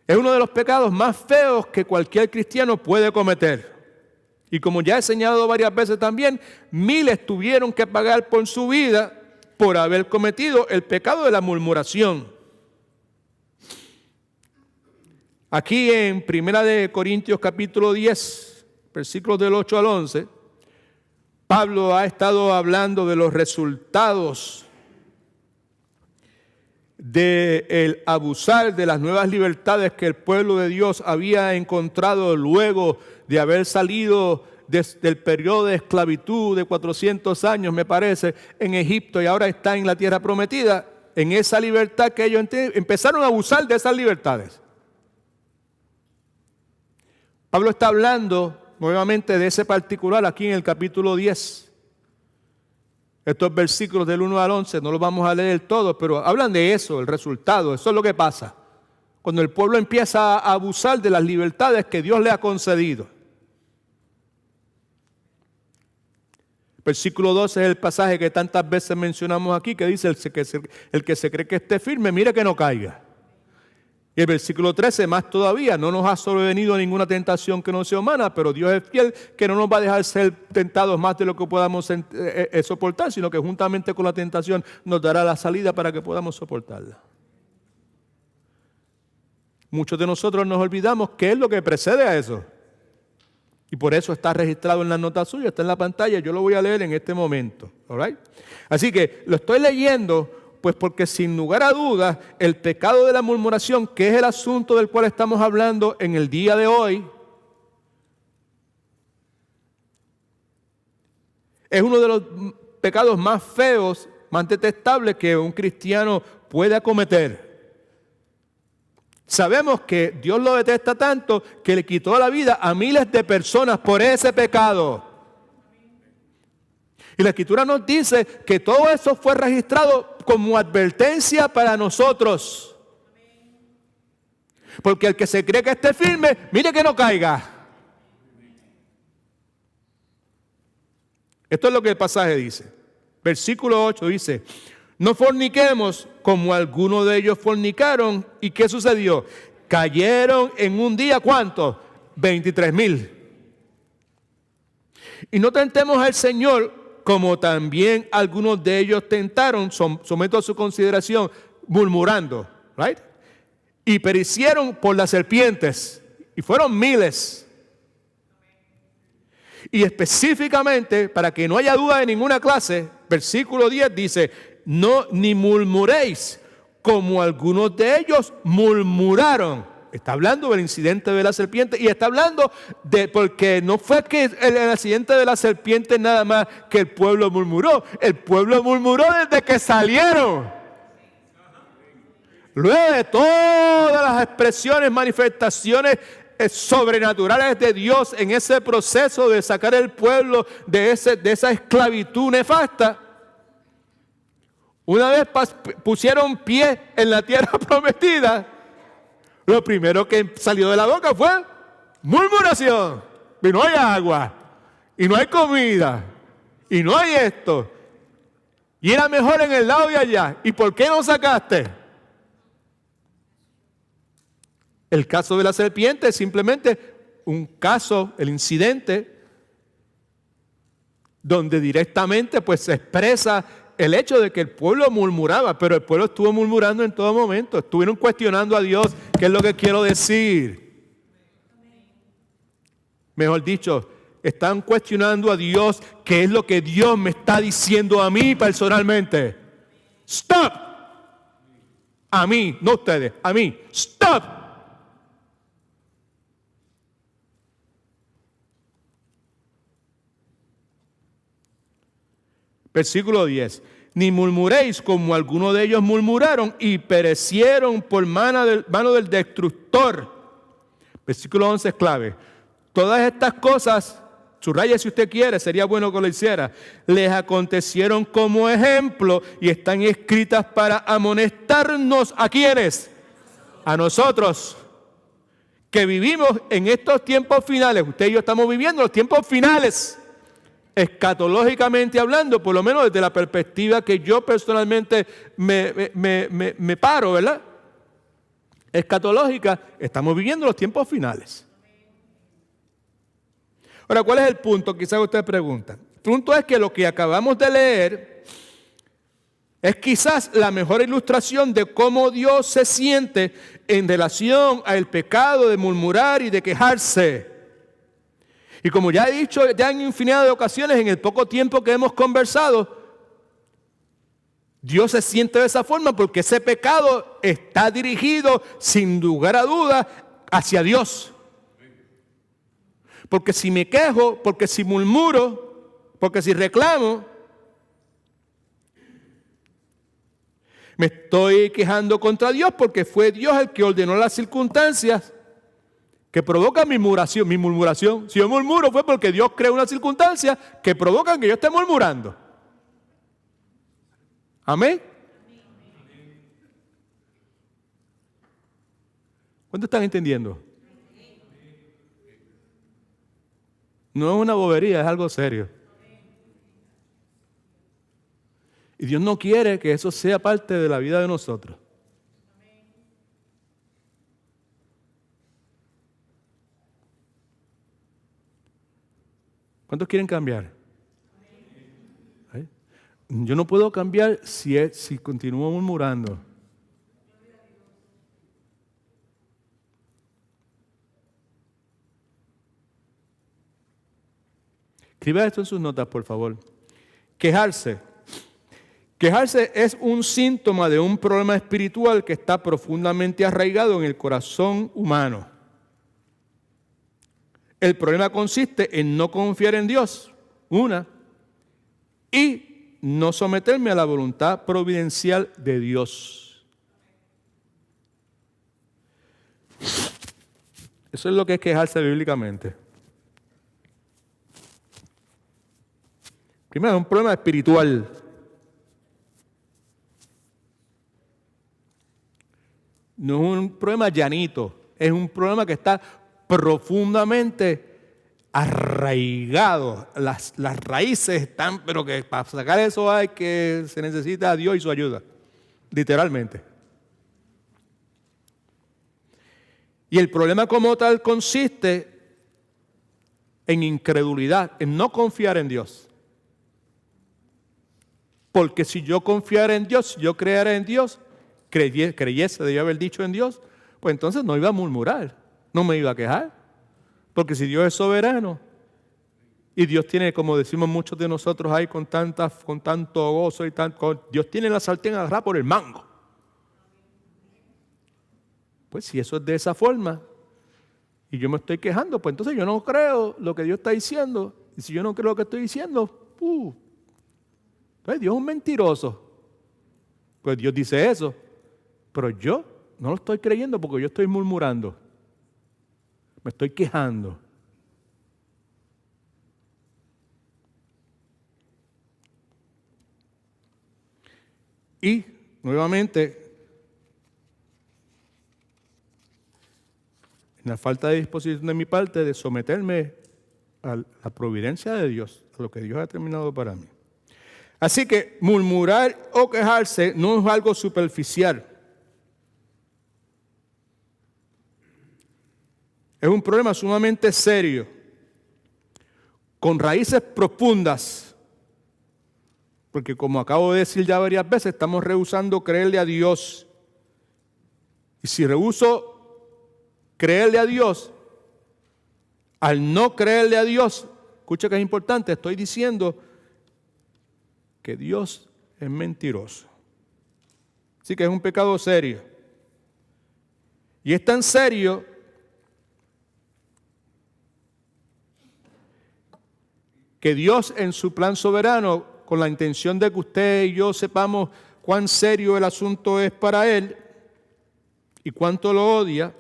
es uno de los pecados más feos que cualquier cristiano puede cometer. Y como ya he señalado varias veces también, miles tuvieron que pagar por su vida por haber cometido el pecado de la murmuración. Aquí en 1 Corintios capítulo 10, versículos del 8 al 11, Pablo ha estado hablando de los resultados del abusar de las nuevas libertades que el pueblo de Dios había encontrado luego de haber salido del periodo de esclavitud de 400 años, me parece, en Egipto, y ahora está en la tierra prometida. En esa libertad que ellos empezaron a abusar de esas libertades. Pablo está hablando nuevamente de ese particular aquí en el capítulo 10. Estos versículos del 1 al 11, no los vamos a leer todos, pero hablan de eso, el resultado. Eso es lo que pasa cuando el pueblo empieza a abusar de las libertades que Dios le ha concedido. Versículo 12 es el pasaje que tantas veces mencionamos aquí, que dice, el que se cree que esté firme, mire que no caiga. Y el versículo 13, más todavía, no nos ha sobrevenido ninguna tentación que no sea humana, pero Dios es fiel, que no nos va a dejar ser tentados más de lo que podamos soportar, sino que juntamente con la tentación nos dará la salida para que podamos soportarla. Muchos de nosotros nos olvidamos qué es lo que precede a eso. Y por eso está registrado en las notas suyas, está en la pantalla, yo lo voy a leer en este momento. ¿All right? Así que lo estoy leyendo, pues porque sin lugar a dudas, el pecado de la murmuración, que es el asunto del cual estamos hablando en el día de hoy, es uno de los pecados más feos, más detestables que un cristiano pueda cometer. Sabemos que Dios lo detesta tanto que le quitó la vida a miles de personas por ese pecado. Y la Escritura nos dice que todo eso fue registrado como advertencia para nosotros. Porque el que se cree que esté firme, mire que no caiga. Esto es lo que el pasaje dice. Versículo 8 dice, No forniquemos como algunos de ellos fornicaron. ¿Y qué sucedió? Cayeron en un día, ¿cuánto? 23,000. Y no tentemos al Señor como también algunos de ellos tentaron, someto a su consideración, murmurando, right? Y perecieron por las serpientes, y fueron miles. Y específicamente, para que no haya duda de ninguna clase, versículo 10 dice, no ni murmuréis como algunos de ellos murmuraron. Está hablando del incidente de la serpiente y está hablando de, porque no fue que el accidente de la serpiente nada más que el pueblo murmuró desde que salieron. Luego de todas las expresiones, manifestaciones sobrenaturales de Dios en ese proceso de sacar el pueblo de esa esclavitud nefasta, una vez pusieron pie en la tierra prometida, lo primero que salió de la boca fue murmuración. Y no hay agua, y no hay comida, y no hay esto. Y era mejor en el lado de allá. ¿Y por qué no sacaste? El caso de la serpiente es simplemente un caso, el incidente, donde directamente pues se expresa el hecho de que el pueblo murmuraba, pero el pueblo estuvo murmurando en todo momento. Estuvieron cuestionando a Dios, ¿qué es lo que quiero decir? Mejor dicho, están cuestionando a Dios, ¿qué es lo que Dios me está diciendo a mí personalmente? ¡Stop! A mí, no ustedes, a mí. ¡Stop! Versículo 10. Ni murmuréis como algunos de ellos murmuraron y perecieron por mano del destructor. Versículo 11 es clave. Todas estas cosas, subraya si usted quiere, sería bueno que lo hiciera, les acontecieron como ejemplo y están escritas para amonestarnos. ¿A quiénes? A nosotros, que vivimos en estos tiempos finales. Usted y yo estamos viviendo los tiempos finales. Escatológicamente hablando, por lo menos desde la perspectiva que yo personalmente me paro, ¿verdad? Escatológica, estamos viviendo los tiempos finales. Ahora, ¿cuál es el punto? Quizás usted pregunta. El punto es que lo que acabamos de leer es quizás la mejor ilustración de cómo Dios se siente en relación al pecado de murmurar y de quejarse. Y como ya he dicho ya en infinidad de ocasiones, en el poco tiempo que hemos conversado, Dios se siente de esa forma porque ese pecado está dirigido, sin lugar a duda, hacia Dios. Porque si me quejo, porque si murmuro, porque si reclamo, me estoy quejando contra Dios porque fue Dios el que ordenó las circunstancias que provoca mi murmuración. Si yo murmuro fue porque Dios creó una circunstancia que provoca que yo esté murmurando. ¿Amén? ¿Cuántos están entendiendo? No es una bobería, es algo serio. Y Dios no quiere que eso sea parte de la vida de nosotros. ¿Cuántos quieren cambiar? ¿Eh? Yo no puedo cambiar si continúo murmurando. Escriba esto en sus notas, por favor. Quejarse. Quejarse es un síntoma de un problema espiritual que está profundamente arraigado en el corazón humano. El problema consiste en no confiar en Dios, y no someterme a la voluntad providencial de Dios. Eso es lo que es quejarse bíblicamente. Primero, es un problema espiritual. No es un problema llanito, es un problema que está profundamente arraigados, las raíces están, pero que para sacar eso se necesita a Dios y su ayuda, literalmente. Y el problema como tal consiste en incredulidad, en no confiar en Dios. Porque si yo confiara en Dios, si yo creara en Dios, creyese, debía haber dicho en Dios, pues entonces no iba a murmurar, no me iba a quejar. Porque si Dios es soberano y Dios tiene, como decimos muchos de nosotros ahí con tanto gozo y Dios tiene la sartén agarrada por el mango. Pues si eso es de esa forma y yo me estoy quejando, pues entonces yo no creo lo que Dios está diciendo. Y si yo no creo lo que estoy diciendo, entonces Dios es un mentiroso. Pues Dios dice eso, pero yo no lo estoy creyendo porque yo estoy murmurando. Me estoy quejando. Y, nuevamente, en la falta de disposición de mi parte de someterme a la providencia de Dios, a lo que Dios ha determinado para mí. Así que murmurar o quejarse no es algo superficial. Es un problema sumamente serio, con raíces profundas, porque como acabo de decir ya varias veces, estamos rehusando creerle a Dios. Y si rehuso creerle a Dios, al no creerle a Dios, escucha que es importante, estoy diciendo que Dios es mentiroso. Así que es un pecado serio. Y es tan serio que Dios en su plan soberano, con la intención de que usted y yo sepamos cuán serio el asunto es para Él y cuánto lo odia,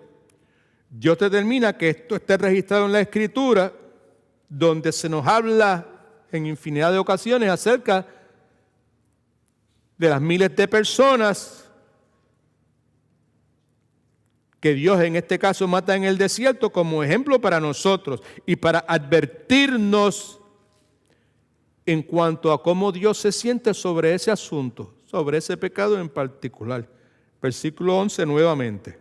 Dios determina que esto esté registrado en la Escritura, donde se nos habla en infinidad de ocasiones acerca de las miles de personas que Dios en este caso mata en el desierto como ejemplo para nosotros y para advertirnos en cuanto a cómo Dios se siente sobre ese asunto, sobre ese pecado en particular. Versículo 11 nuevamente.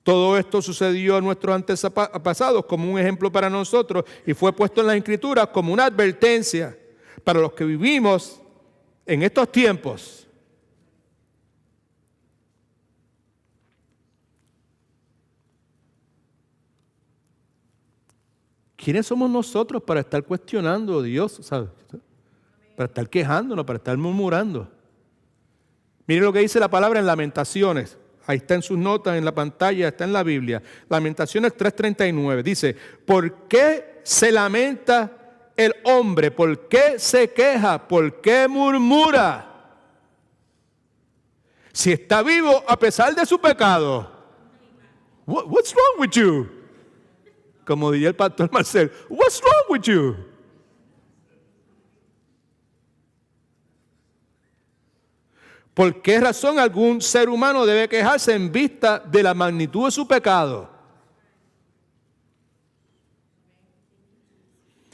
Todo esto sucedió a nuestros antepasados como un ejemplo para nosotros y fue puesto en las Escrituras como una advertencia para los que vivimos en estos tiempos. ¿Quiénes somos nosotros para estar cuestionando a Dios? ¿Sabes? Para estar quejándonos, para estar murmurando. Miren lo que dice la palabra en Lamentaciones. Ahí está en sus notas, en la pantalla, está en la Biblia. Lamentaciones 3:39. Dice, ¿por qué se lamenta el hombre? ¿Por qué se queja? ¿Por qué murmura? Si está vivo a pesar de su pecado. What's wrong with you? Como diría el pastor Marcel, what's wrong with you? ¿Por qué razón algún ser humano debe quejarse en vista de la magnitud de su pecado?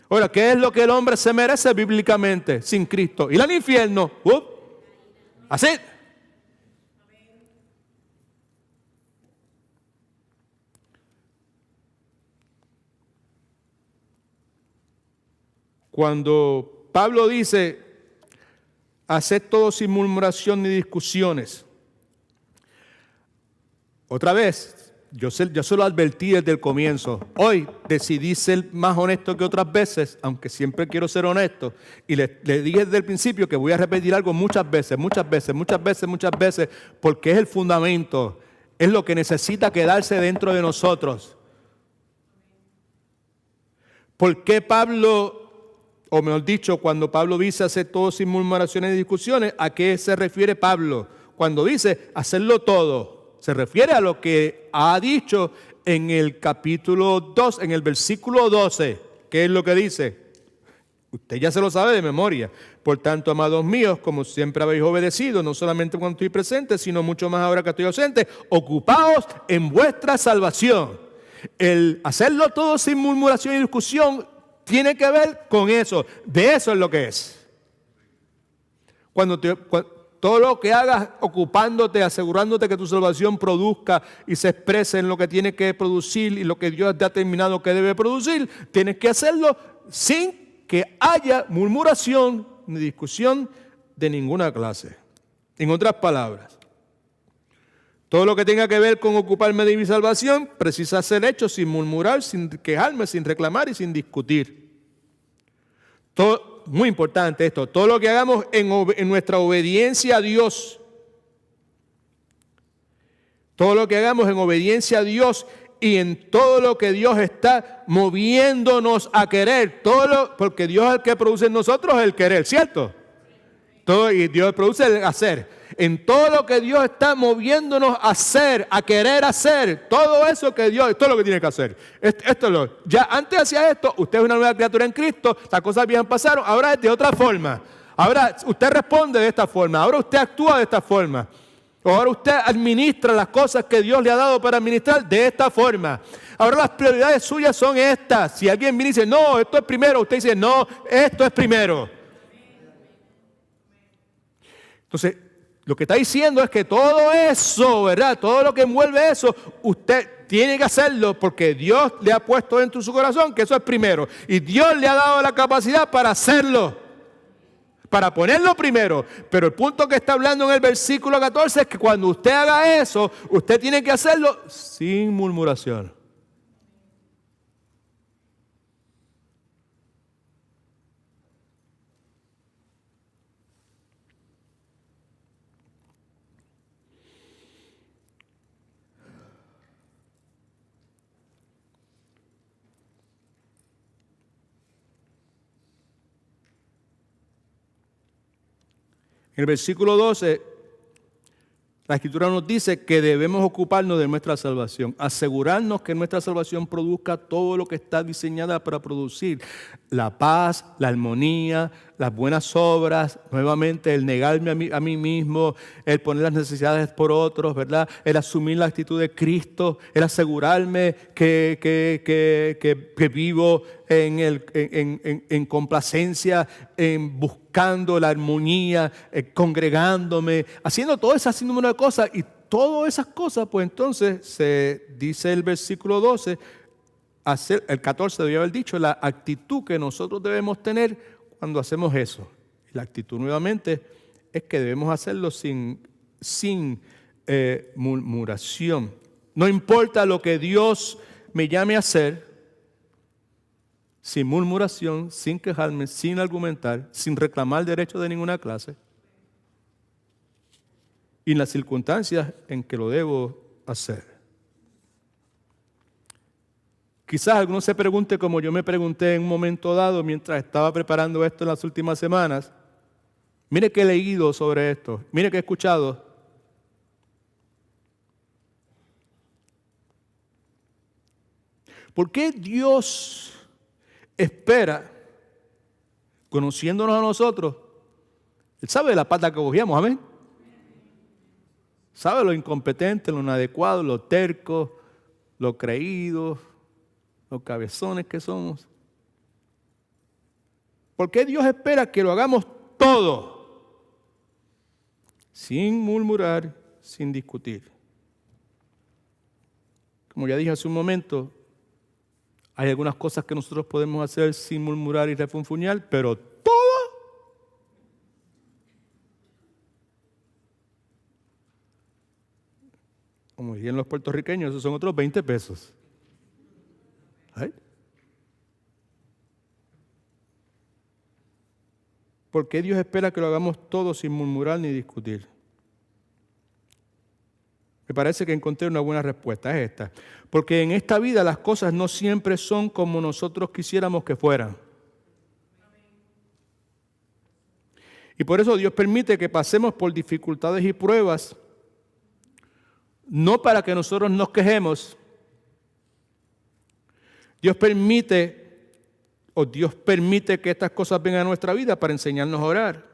Ahora, ¿qué es lo que el hombre se merece bíblicamente sin Cristo? Ir al infierno. Así. Cuando Pablo dice, haced todo sin murmuración ni discusiones. Otra vez, yo se lo advertí desde el comienzo. Hoy decidí ser más honesto que otras veces, aunque siempre quiero ser honesto. Y le dije desde el principio que voy a repetir algo muchas veces, porque es el fundamento, es lo que necesita quedarse dentro de nosotros. ¿Por qué Pablo, o mejor dicho, cuando Pablo dice hacer todo sin murmuraciones y discusiones, a qué se refiere Pablo? Cuando dice hacerlo todo, se refiere a lo que ha dicho en el capítulo 2, en el versículo 12. ¿Qué es lo que dice? Usted ya se lo sabe de memoria. Por tanto, amados míos, como siempre habéis obedecido, no solamente cuando estoy presente, sino mucho más ahora que estoy ausente, ocupaos en vuestra salvación El hacerlo todo sin murmuración y discusión tiene que ver con eso. De eso es lo que es. Todo lo que hagas ocupándote, asegurándote que tu salvación produzca y se exprese en lo que tiene que producir y lo que Dios ha determinado que debe producir, tienes que hacerlo sin que haya murmuración ni discusión de ninguna clase. En otras palabras, todo lo que tenga que ver con ocuparme de mi salvación precisa ser hecho sin murmurar, sin quejarme, sin reclamar y sin discutir. Muy importante esto, todo lo que hagamos en nuestra obediencia a Dios, todo lo que hagamos en obediencia a Dios y en todo lo que Dios está moviéndonos a querer, porque Dios es el que produce en nosotros el querer, ¿cierto? Y Dios produce el hacer. En todo lo que Dios está moviéndonos a hacer, a querer hacer, todo eso que Dios, esto es lo que tiene que hacer. Ya antes hacía esto, usted es una nueva criatura en Cristo, las cosas bien pasaron, ahora es de otra forma. Ahora usted responde de esta forma, ahora usted actúa de esta forma. Ahora usted administra las cosas que Dios le ha dado para administrar de esta forma. Ahora las prioridades suyas son estas. Si alguien viene y dice, no, esto es primero, usted dice, no, esto es primero. Entonces, lo que está diciendo es que todo eso, ¿verdad? Todo lo que envuelve eso, usted tiene que hacerlo porque Dios le ha puesto dentro de su corazón que eso es primero. Y Dios le ha dado la capacidad para hacerlo, para ponerlo primero. Pero el punto que está hablando en el versículo 14 es que cuando usted haga eso, usted tiene que hacerlo sin murmuración. En el versículo 12, la Escritura nos dice que debemos ocuparnos de nuestra salvación, asegurarnos que nuestra salvación produzca todo lo que está diseñada para producir: la paz, la armonía, las buenas obras, nuevamente el negarme a mí mismo, el poner las necesidades por otros, ¿verdad? El asumir la actitud de Cristo, el asegurarme que vivo en complacencia, en buscando la armonía, congregándome, haciendo todas esas número de cosas. Y todas esas cosas, pues entonces se dice el versículo 12, el 14 debía haber dicho, la actitud que nosotros debemos tener cuando hacemos eso. Y la actitud nuevamente es que debemos hacerlo sin murmuración. No importa lo que Dios me llame a hacer, sin murmuración, sin quejarme, sin argumentar, sin reclamar derecho de ninguna clase, y en las circunstancias en que lo debo hacer. Quizás alguno se pregunte, como yo me pregunté en un momento dado mientras estaba preparando esto en las últimas semanas: mire que he leído sobre esto, mire que he escuchado. ¿Por qué Dios espera, conociéndonos a nosotros? Él sabe de la pata que cogíamos, amén. Sabe lo incompetente, lo inadecuado, lo terco, lo creído, los cabezones que somos. ¿Por qué Dios espera que lo hagamos todo? Sin murmurar, sin discutir. Como ya dije hace un momento, hay algunas cosas que nosotros podemos hacer sin murmurar y refunfuñar, pero todo. Como dirían los puertorriqueños, esos son otros 20 pesos. ¿Ay? ¿Por qué Dios espera que lo hagamos todo sin murmurar ni discutir? Me parece que encontré una buena respuesta, es esta. Porque en esta vida las cosas no siempre son como nosotros quisiéramos que fueran. Y por eso Dios permite que pasemos por dificultades y pruebas, no para que nosotros nos quejemos. Dios permite que estas cosas vengan a nuestra vida para enseñarnos a orar,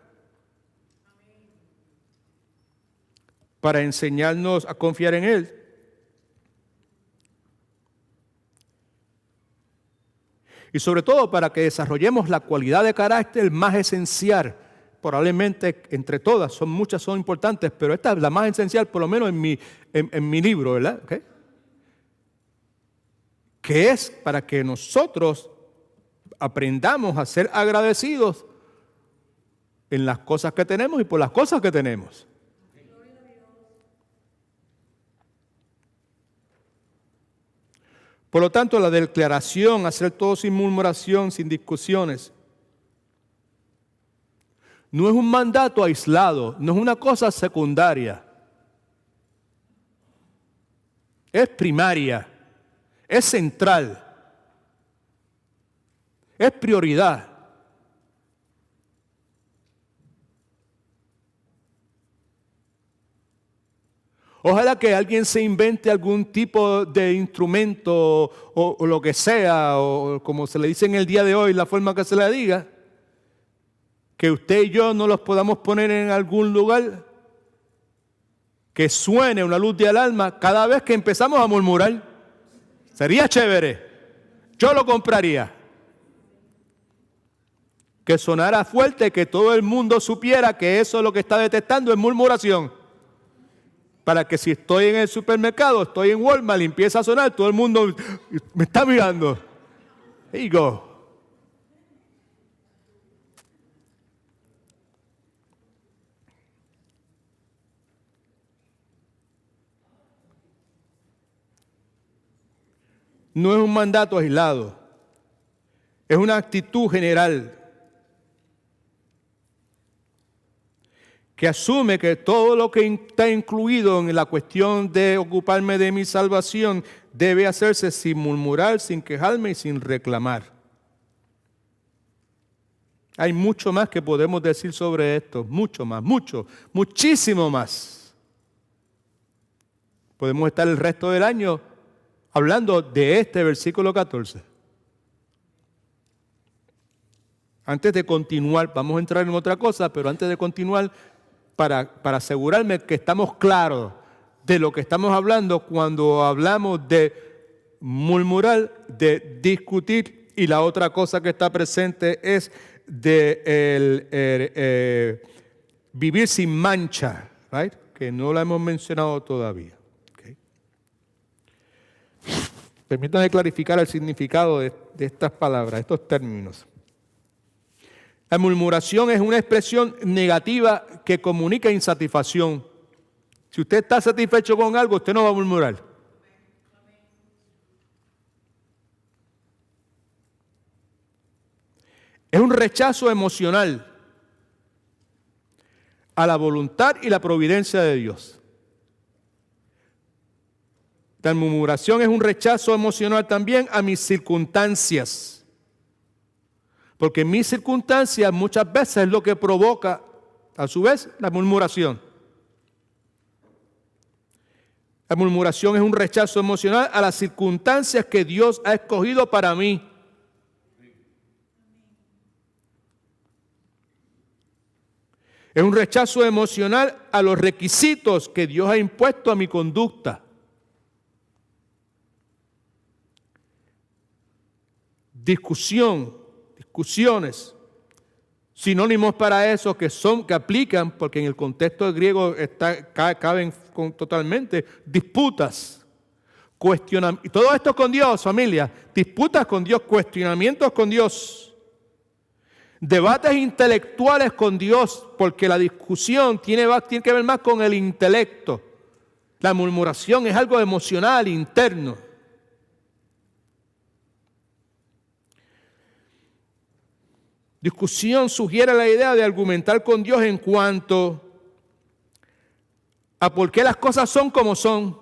para enseñarnos a confiar en Él. Y sobre todo para que desarrollemos la cualidad de carácter más esencial. Probablemente entre todas, muchas son importantes, pero esta es la más esencial, por lo menos en mi libro, ¿verdad? ¿Okay? Que es para que nosotros aprendamos a ser agradecidos en las cosas que tenemos y por las cosas que tenemos. Por lo tanto, la declaración, hacer todo sin murmuración, sin discusiones, no es un mandato aislado, no es una cosa secundaria. Es primaria, es central, es prioridad. Ojalá que alguien se invente algún tipo de instrumento o lo que sea, o como se le dice en el día de hoy, la forma que se le diga, que usted y yo no los podamos poner en algún lugar, que suene una luz de alarma cada vez que empezamos a murmurar. Sería chévere. Yo lo compraría. Que sonara fuerte, que todo el mundo supiera que eso es lo que está detectando es murmuración. Para que si estoy en el supermercado, estoy en Walmart y empieza a sonar, todo el mundo me está mirando. There you go. No es un mandato aislado, es una actitud general que asume que todo lo que está incluido en la cuestión de ocuparme de mi salvación debe hacerse sin murmurar, sin quejarme y sin reclamar. Hay mucho más que podemos decir sobre esto, mucho más, muchísimo más. Podemos estar el resto del año hablando de este versículo 14. Antes de continuar, vamos a entrar en otra cosa, pero antes de continuar, para asegurarme que estamos claros de lo que estamos hablando cuando hablamos de murmurar, de discutir, y la otra cosa que está presente es de vivir sin mancha, right? Que no la hemos mencionado todavía. Okay. Permítanme clarificar el significado de estas palabras, estos términos. La murmuración es una expresión negativa que comunica insatisfacción. Si usted está satisfecho con algo, usted no va a murmurar. Es un rechazo emocional a la voluntad y la providencia de Dios. La murmuración es un rechazo emocional también a mis circunstancias. Porque mis circunstancias muchas veces es lo que provoca, a su vez, la murmuración. La murmuración es un rechazo emocional a las circunstancias que Dios ha escogido para mí. Es un rechazo emocional a los requisitos que Dios ha impuesto a mi conducta. Discusiones, sinónimos para eso que aplican, porque en el contexto griego caben totalmente, disputas, cuestionamientos, todo esto con Dios, familia, disputas con Dios, cuestionamientos con Dios, debates intelectuales con Dios, porque la discusión tiene que ver más con el intelecto. La murmuración es algo emocional, interno. Discusión sugiere la idea de argumentar con Dios en cuanto a por qué las cosas son como son,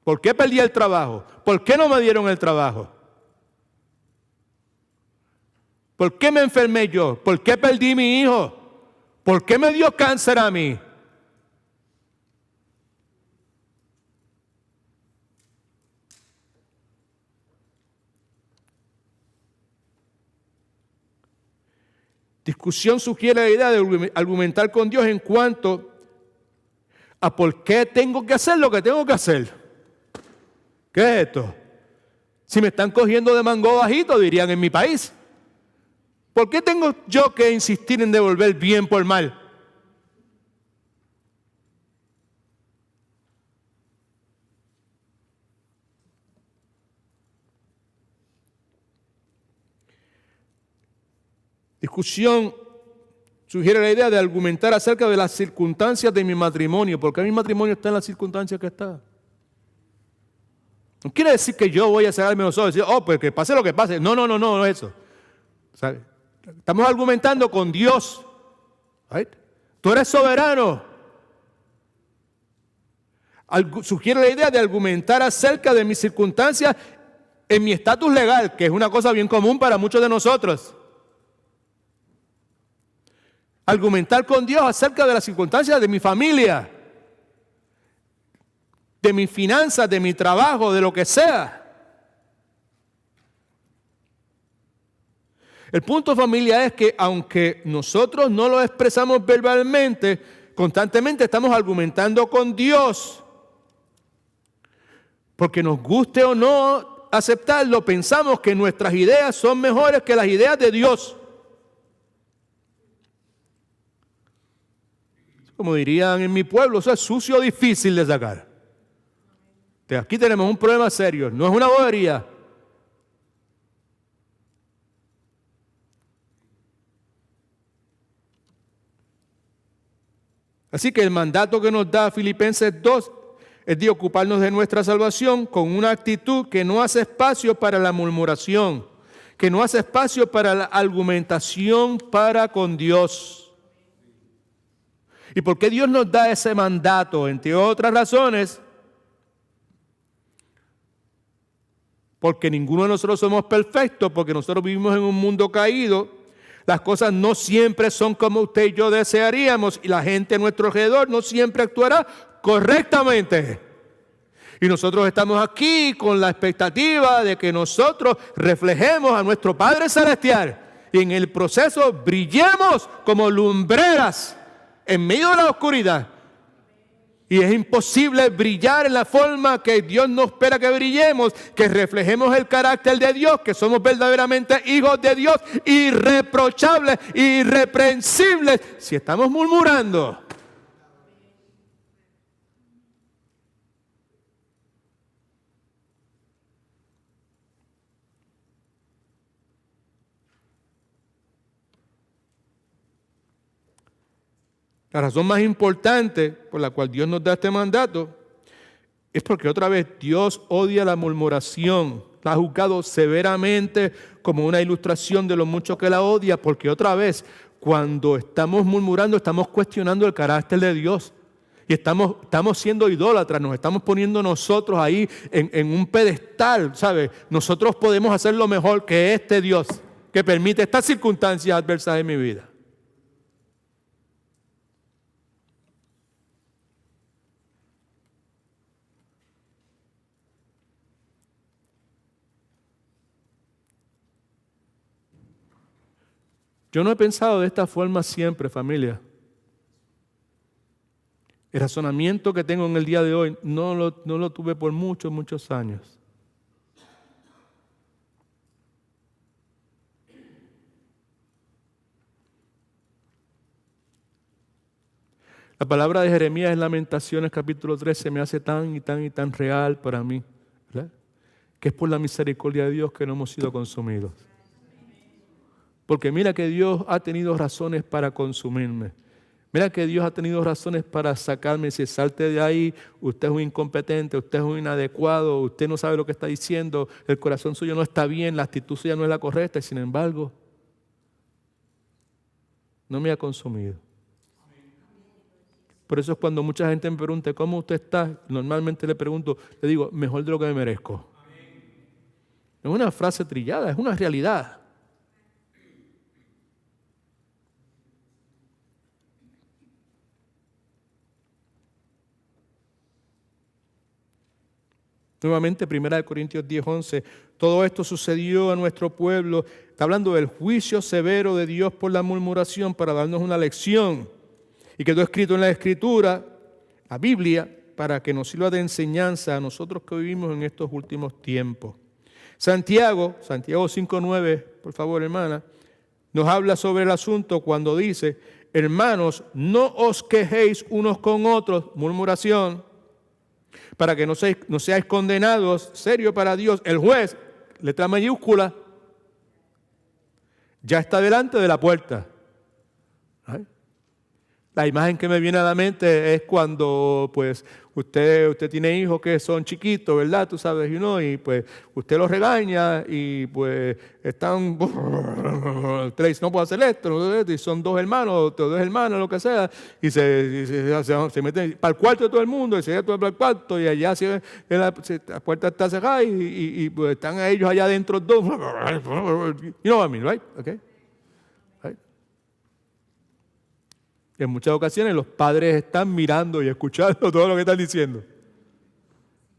por qué perdí el trabajo, por qué no me dieron el trabajo, por qué me enfermé yo, por qué perdí mi hijo, por qué me dio cáncer a mí. Discusión sugiere la idea de argumentar con Dios en cuanto a por qué tengo que hacer lo que tengo que hacer. ¿Qué es esto? Si me están cogiendo de mango bajito, dirían en mi país. ¿Por qué tengo yo que insistir en devolver bien por mal? Discusión sugiere la idea de argumentar acerca de las circunstancias de mi matrimonio. ¿Por qué mi matrimonio está en las circunstancias que está? No quiere decir que yo voy a cerrarme los ojos y decir, pues que pase lo que pase. No es eso. ¿Sabe? Estamos argumentando con Dios. ¿Right? Tú eres soberano. Sugiere la idea de argumentar acerca de mis circunstancias en mi estatus legal, que es una cosa bien común para muchos de nosotros. Argumentar con Dios acerca de las circunstancias de mi familia, de mis finanzas, de mi trabajo, de lo que sea. El punto, familia, es que aunque nosotros no lo expresamos verbalmente, constantemente estamos argumentando con Dios. Porque nos guste o no aceptarlo, pensamos que nuestras ideas son mejores que las ideas de Dios. Como dirían en mi pueblo, eso es sucio, difícil de sacar. Aquí tenemos un problema serio, no es una bobería. Así que el mandato que nos da Filipenses 2 es de ocuparnos de nuestra salvación con una actitud que no hace espacio para la murmuración, que no hace espacio para la argumentación para con Dios. ¿Y por qué Dios nos da ese mandato? Entre otras razones, porque ninguno de nosotros somos perfectos, porque nosotros vivimos en un mundo caído. Las cosas no siempre son como usted y yo desearíamos y la gente a nuestro alrededor no siempre actuará correctamente. Y nosotros estamos aquí con la expectativa de que nosotros reflejemos a nuestro Padre Celestial y en el proceso brillemos como lumbreras en medio de la oscuridad. Y es imposible brillar en la forma que Dios nos espera que brillemos, que reflejemos el carácter de Dios, que somos verdaderamente hijos de Dios, irreprochables, irreprensibles, si estamos murmurando. La razón más importante por la cual Dios nos da este mandato es porque otra vez Dios odia la murmuración. La ha juzgado severamente como una ilustración de lo mucho que la odia, porque otra vez cuando estamos murmurando estamos cuestionando el carácter de Dios. Y estamos siendo idólatras, nos estamos poniendo nosotros ahí en un pedestal, ¿sabes? Nosotros podemos hacer lo mejor que este Dios que permite estas circunstancias adversas en mi vida. Yo no he pensado de esta forma siempre, familia. El razonamiento que tengo en el día de hoy no lo tuve por muchos años. La palabra de Jeremías en Lamentaciones capítulo 13 me hace tan real para mí, ¿verdad? Que es por la misericordia de Dios que no hemos sido consumidos. Porque mira que Dios ha tenido razones para consumirme. Mira que Dios ha tenido razones para sacarme. Si salte de ahí, usted es un incompetente, usted es un inadecuado, usted no sabe lo que está diciendo, el corazón suyo no está bien, la actitud suya no es la correcta. Y sin embargo, no me ha consumido. Por eso es cuando mucha gente me pregunta, ¿cómo usted está? Normalmente le digo, mejor de lo que me merezco. No es una frase trillada, es una realidad. Nuevamente, 1 Corintios 10:11, todo esto sucedió a nuestro pueblo. Está hablando del juicio severo de Dios por la murmuración para darnos una lección. Y quedó escrito en la Escritura, la Biblia, para que nos sirva de enseñanza a nosotros que vivimos en estos últimos tiempos. Santiago 5:9, por favor, hermana, nos habla sobre el asunto cuando dice: hermanos, no os quejéis unos con otros, murmuración, para que no seáis condenados, serio para Dios. El juez, letra mayúscula, ya está delante de la puerta. ¿Ay? La imagen que me viene a la mente es cuando pues usted tiene hijos que son chiquitos, ¿verdad? Tú sabes, y pues usted los regaña y pues están, usted le dice, no puedo hacer esto, y son dos hermanos lo que sea, y se meten para el cuarto de todo el mundo, y se meten para el cuarto, y allá la puerta está cerrada, y pues están ellos allá adentro dos, you know what I mean, right? Okay. En muchas ocasiones los padres están mirando y escuchando todo lo que están diciendo.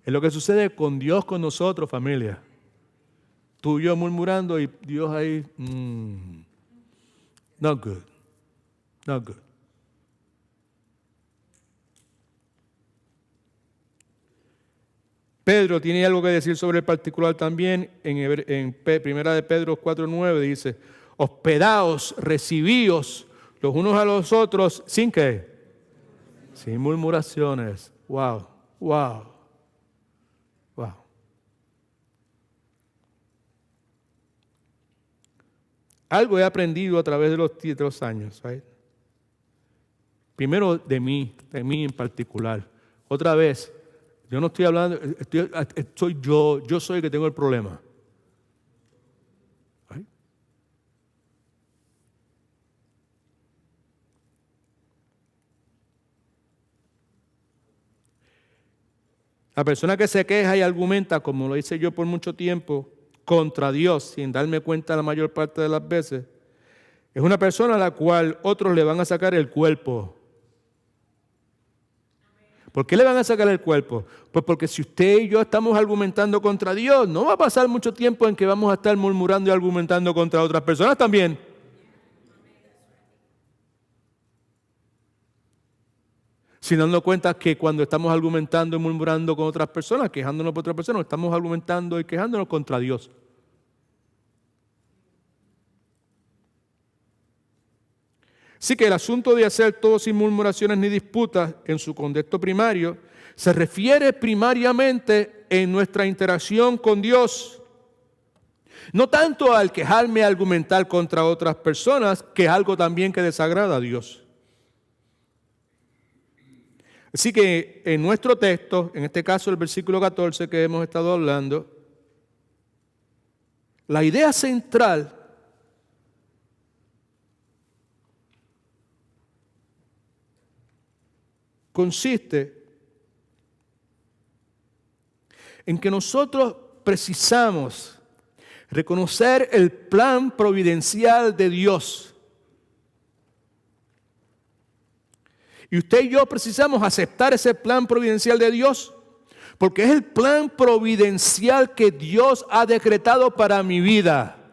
Es lo que sucede con Dios, con nosotros, familia. Tú y yo murmurando y Dios ahí, not good, not good. Pedro tiene algo que decir sobre el particular también. En Primera de Pedro 4:9 dice: hospedaos, recibíos los unos a los otros, ¿sin qué? Sin murmuraciones. Wow, wow, wow. Algo he aprendido a través de los años, ¿sabes? Primero de mí en particular. Otra vez, yo no estoy hablando, soy yo soy el que tengo el problema. La persona que se queja y argumenta, como lo hice yo por mucho tiempo, contra Dios, sin darme cuenta la mayor parte de las veces, es una persona a la cual otros le van a sacar el cuerpo. ¿Por qué le van a sacar el cuerpo? Pues porque si usted y yo estamos argumentando contra Dios, no va a pasar mucho tiempo en que vamos a estar murmurando y argumentando contra otras personas también. Sin darnos cuenta que cuando estamos argumentando y murmurando con otras personas, quejándonos por otras personas, estamos argumentando y quejándonos contra Dios. Así que el asunto de hacer todo sin murmuraciones ni disputas en su contexto primario se refiere primariamente en nuestra interacción con Dios. No tanto al quejarme y argumentar contra otras personas, que es algo también que desagrada a Dios. Así que en nuestro texto, en este caso el versículo 14 que hemos estado hablando, la idea central consiste en que nosotros precisamos reconocer el plan providencial de Dios. Y usted y yo precisamos aceptar ese plan providencial de Dios, porque es el plan providencial que Dios ha decretado para mi vida.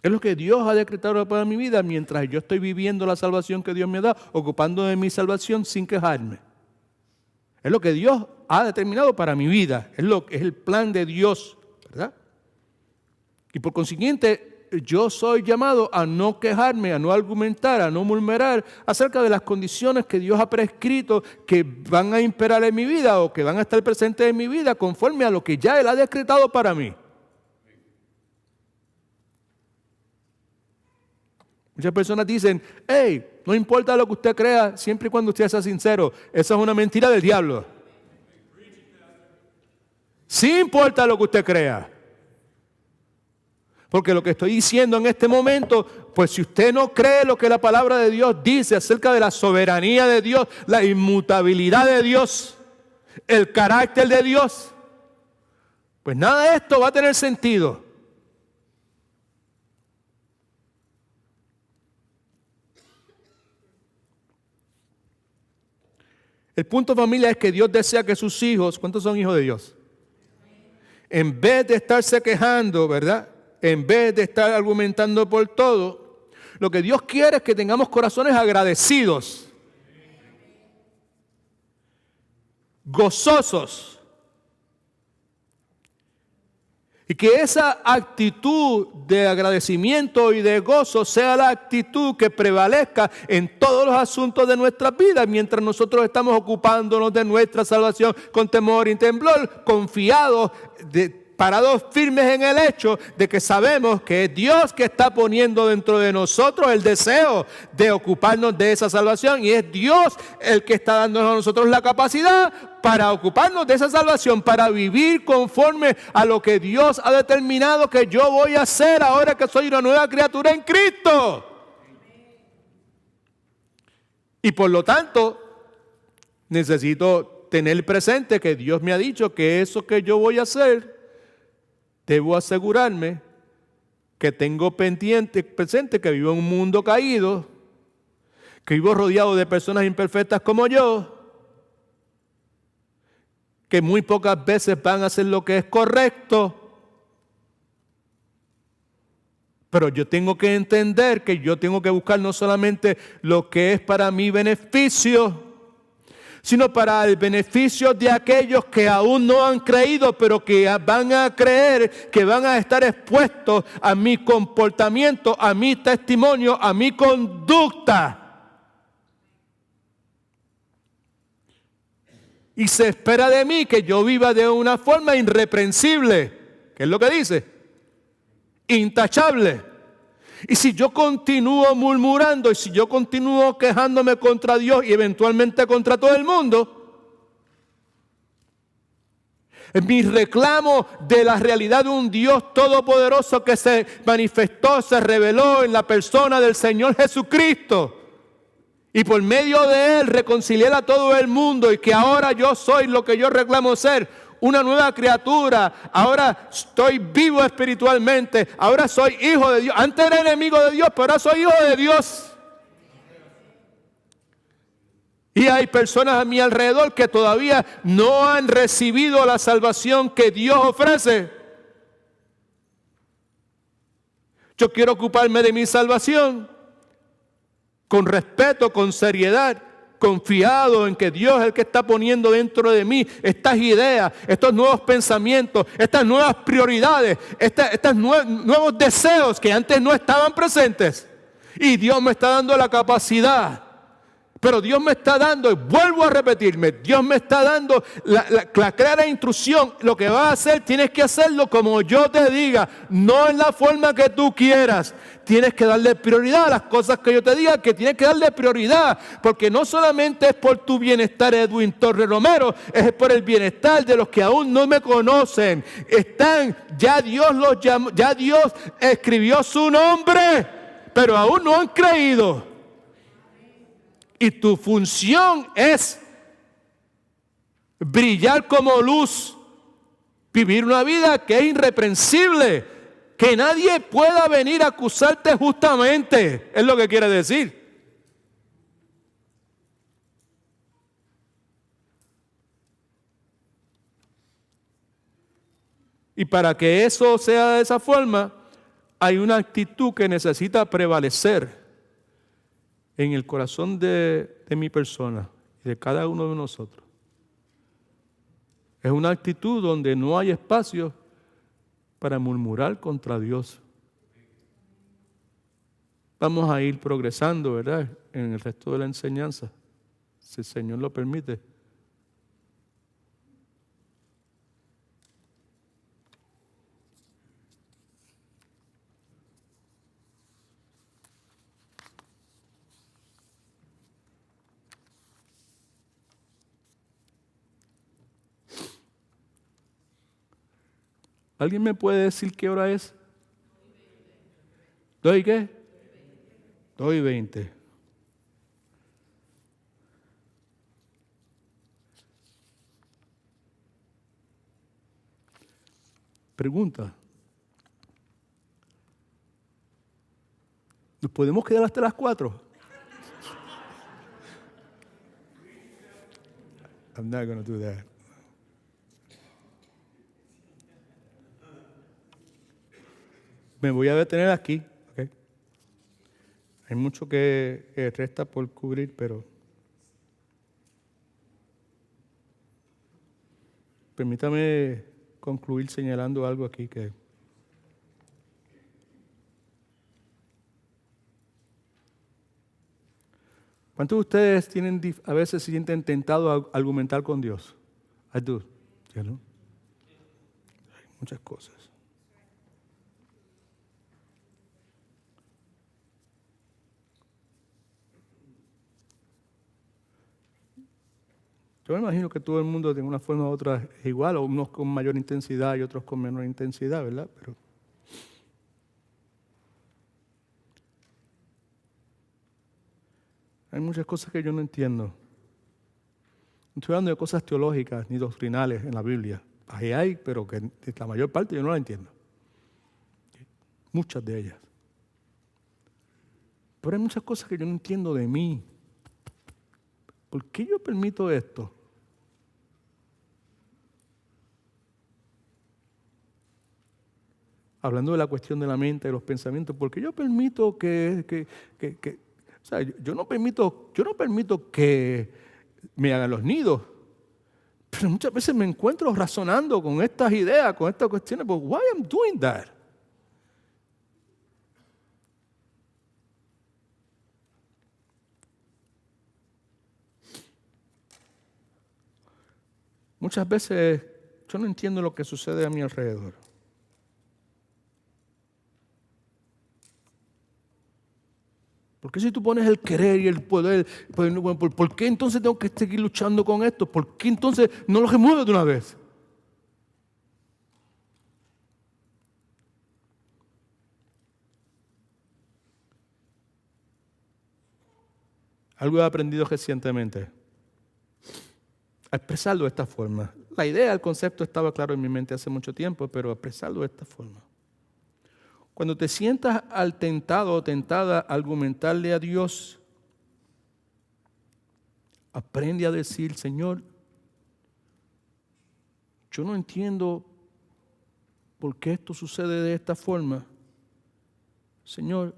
Es lo que Dios ha decretado para mi vida mientras yo estoy viviendo la salvación que Dios me da, ocupando de mi salvación sin quejarme. Es lo que Dios ha determinado para mi vida. Es el plan de Dios, ¿verdad? Y por consiguiente, yo soy llamado a no quejarme, a no argumentar, a no murmurar acerca de las condiciones que Dios ha prescrito que van a imperar en mi vida o que van a estar presentes en mi vida conforme a lo que ya Él ha decretado para mí. Muchas personas dicen, hey, no importa lo que usted crea, siempre y cuando usted sea sincero. Esa es una mentira del diablo. Sí importa lo que usted crea. Porque lo que estoy diciendo en este momento, pues si usted no cree lo que la palabra de Dios dice acerca de la soberanía de Dios, la inmutabilidad de Dios, el carácter de Dios, pues nada de esto va a tener sentido. El punto, familia, es que Dios desea que sus hijos, ¿cuántos son hijos de Dios? En vez de estarse quejando, ¿verdad? en vez de estar argumentando por todo, lo que Dios quiere es que tengamos corazones agradecidos, gozosos. Y que esa actitud de agradecimiento y de gozo sea la actitud que prevalezca en todos los asuntos de nuestras vidas, mientras nosotros estamos ocupándonos de nuestra salvación con temor y temblor, confiados, parados firmes en el hecho de que sabemos que es Dios que está poniendo dentro de nosotros el deseo de ocuparnos de esa salvación, y es Dios el que está dándonos a nosotros la capacidad para ocuparnos de esa salvación, para vivir conforme a lo que Dios ha determinado que yo voy a hacer ahora que soy una nueva criatura en Cristo. Y por lo tanto, necesito tener presente que Dios me ha dicho que eso que yo voy a hacer, debo asegurarme que tengo presente que vivo en un mundo caído, que vivo rodeado de personas imperfectas como yo, que muy pocas veces van a hacer lo que es correcto. Pero yo tengo que entender que yo tengo que buscar no solamente lo que es para mi beneficio, sino para el beneficio de aquellos que aún no han creído, pero que van a creer, que van a estar expuestos a mi comportamiento, a mi testimonio, a mi conducta. Y se espera de mí que yo viva de una forma irreprensible. ¿Qué es lo que dice? Intachable. Y si yo continúo murmurando y si yo continúo quejándome contra Dios y eventualmente contra todo el mundo, mi reclamo de la realidad de un Dios todopoderoso que se manifestó, se reveló en la persona del Señor Jesucristo, y por medio de Él reconciliar a todo el mundo, y que ahora yo soy lo que yo reclamo ser, una nueva criatura, ahora estoy vivo espiritualmente, ahora soy hijo de Dios. Antes era enemigo de Dios, pero ahora soy hijo de Dios. Y hay personas a mi alrededor que todavía no han recibido la salvación que Dios ofrece. Yo quiero ocuparme de mi salvación con respeto, con seriedad, confiado en que Dios es el que está poniendo dentro de mí estas ideas, estos nuevos pensamientos, estas nuevas prioridades, estos nuevos deseos que antes no estaban presentes. Y Dios me está dando la capacidad. Pero Dios me está dando, y vuelvo a repetirme, Dios me está dando la clara instrucción. Lo que vas a hacer, tienes que hacerlo como yo te diga, no en la forma que tú quieras. Tienes que darle prioridad a las cosas que yo te diga, que tienes que darle prioridad, porque no solamente es por tu bienestar, Edwin Torres Romero, es por el bienestar de los que aún no me conocen. Ya Dios los llamó, ya Dios escribió su nombre, pero aún no han creído. Y tu función es brillar como luz, vivir una vida que es irreprensible, que nadie pueda venir a acusarte justamente, es lo que quiere decir. Y para que eso sea de esa forma, hay una actitud que necesita prevalecer en el corazón de mi persona y de cada uno de nosotros. Es una actitud donde no hay espacio para murmurar contra Dios. Vamos a ir progresando, ¿verdad?, en el resto de la enseñanza, si el Señor lo permite. ¿Alguien me puede decir qué hora es? ¿2 qué? 2:20. Pregunta. ¿Nos podemos quedar hasta las 4? I'm not going to do that. Me voy a detener aquí. ¿Okay? Hay mucho que resta por cubrir, pero permítame concluir señalando algo aquí que ¿cuántos de ustedes a veces se sienten tentados a argumentar con Dios? I do. ¿Ya no? Hay muchas cosas. Yo me imagino que todo el mundo de una forma u otra es igual, o unos con mayor intensidad y otros con menor intensidad, ¿verdad? Pero hay muchas cosas que yo no entiendo. No estoy hablando de cosas teológicas ni doctrinales en la Biblia. Ahí hay, pero que la mayor parte yo no la entiendo. Muchas de ellas. Pero hay muchas cosas que yo no entiendo de mí. ¿Por qué yo permito esto? Hablando de la cuestión de la mente y los pensamientos, ¿por qué yo permito o sea, yo no permito que me hagan los nidos? Pero muchas veces me encuentro razonando con estas ideas, con estas cuestiones, but why I'm doing that? Muchas veces yo no entiendo lo que sucede a mi alrededor. ¿Por qué si tú pones el querer y el poder, ¿por qué entonces tengo que seguir luchando con esto? ¿Por qué entonces no lo remuevo de una vez? Algo he aprendido recientemente. A expresarlo de esta forma. La idea, el concepto estaba claro en mi mente hace mucho tiempo, pero a expresarlo de esta forma. Cuando te sientas al tentado o tentada a argumentarle a Dios, aprende a decir, Señor, yo no entiendo por qué esto sucede de esta forma. Señor,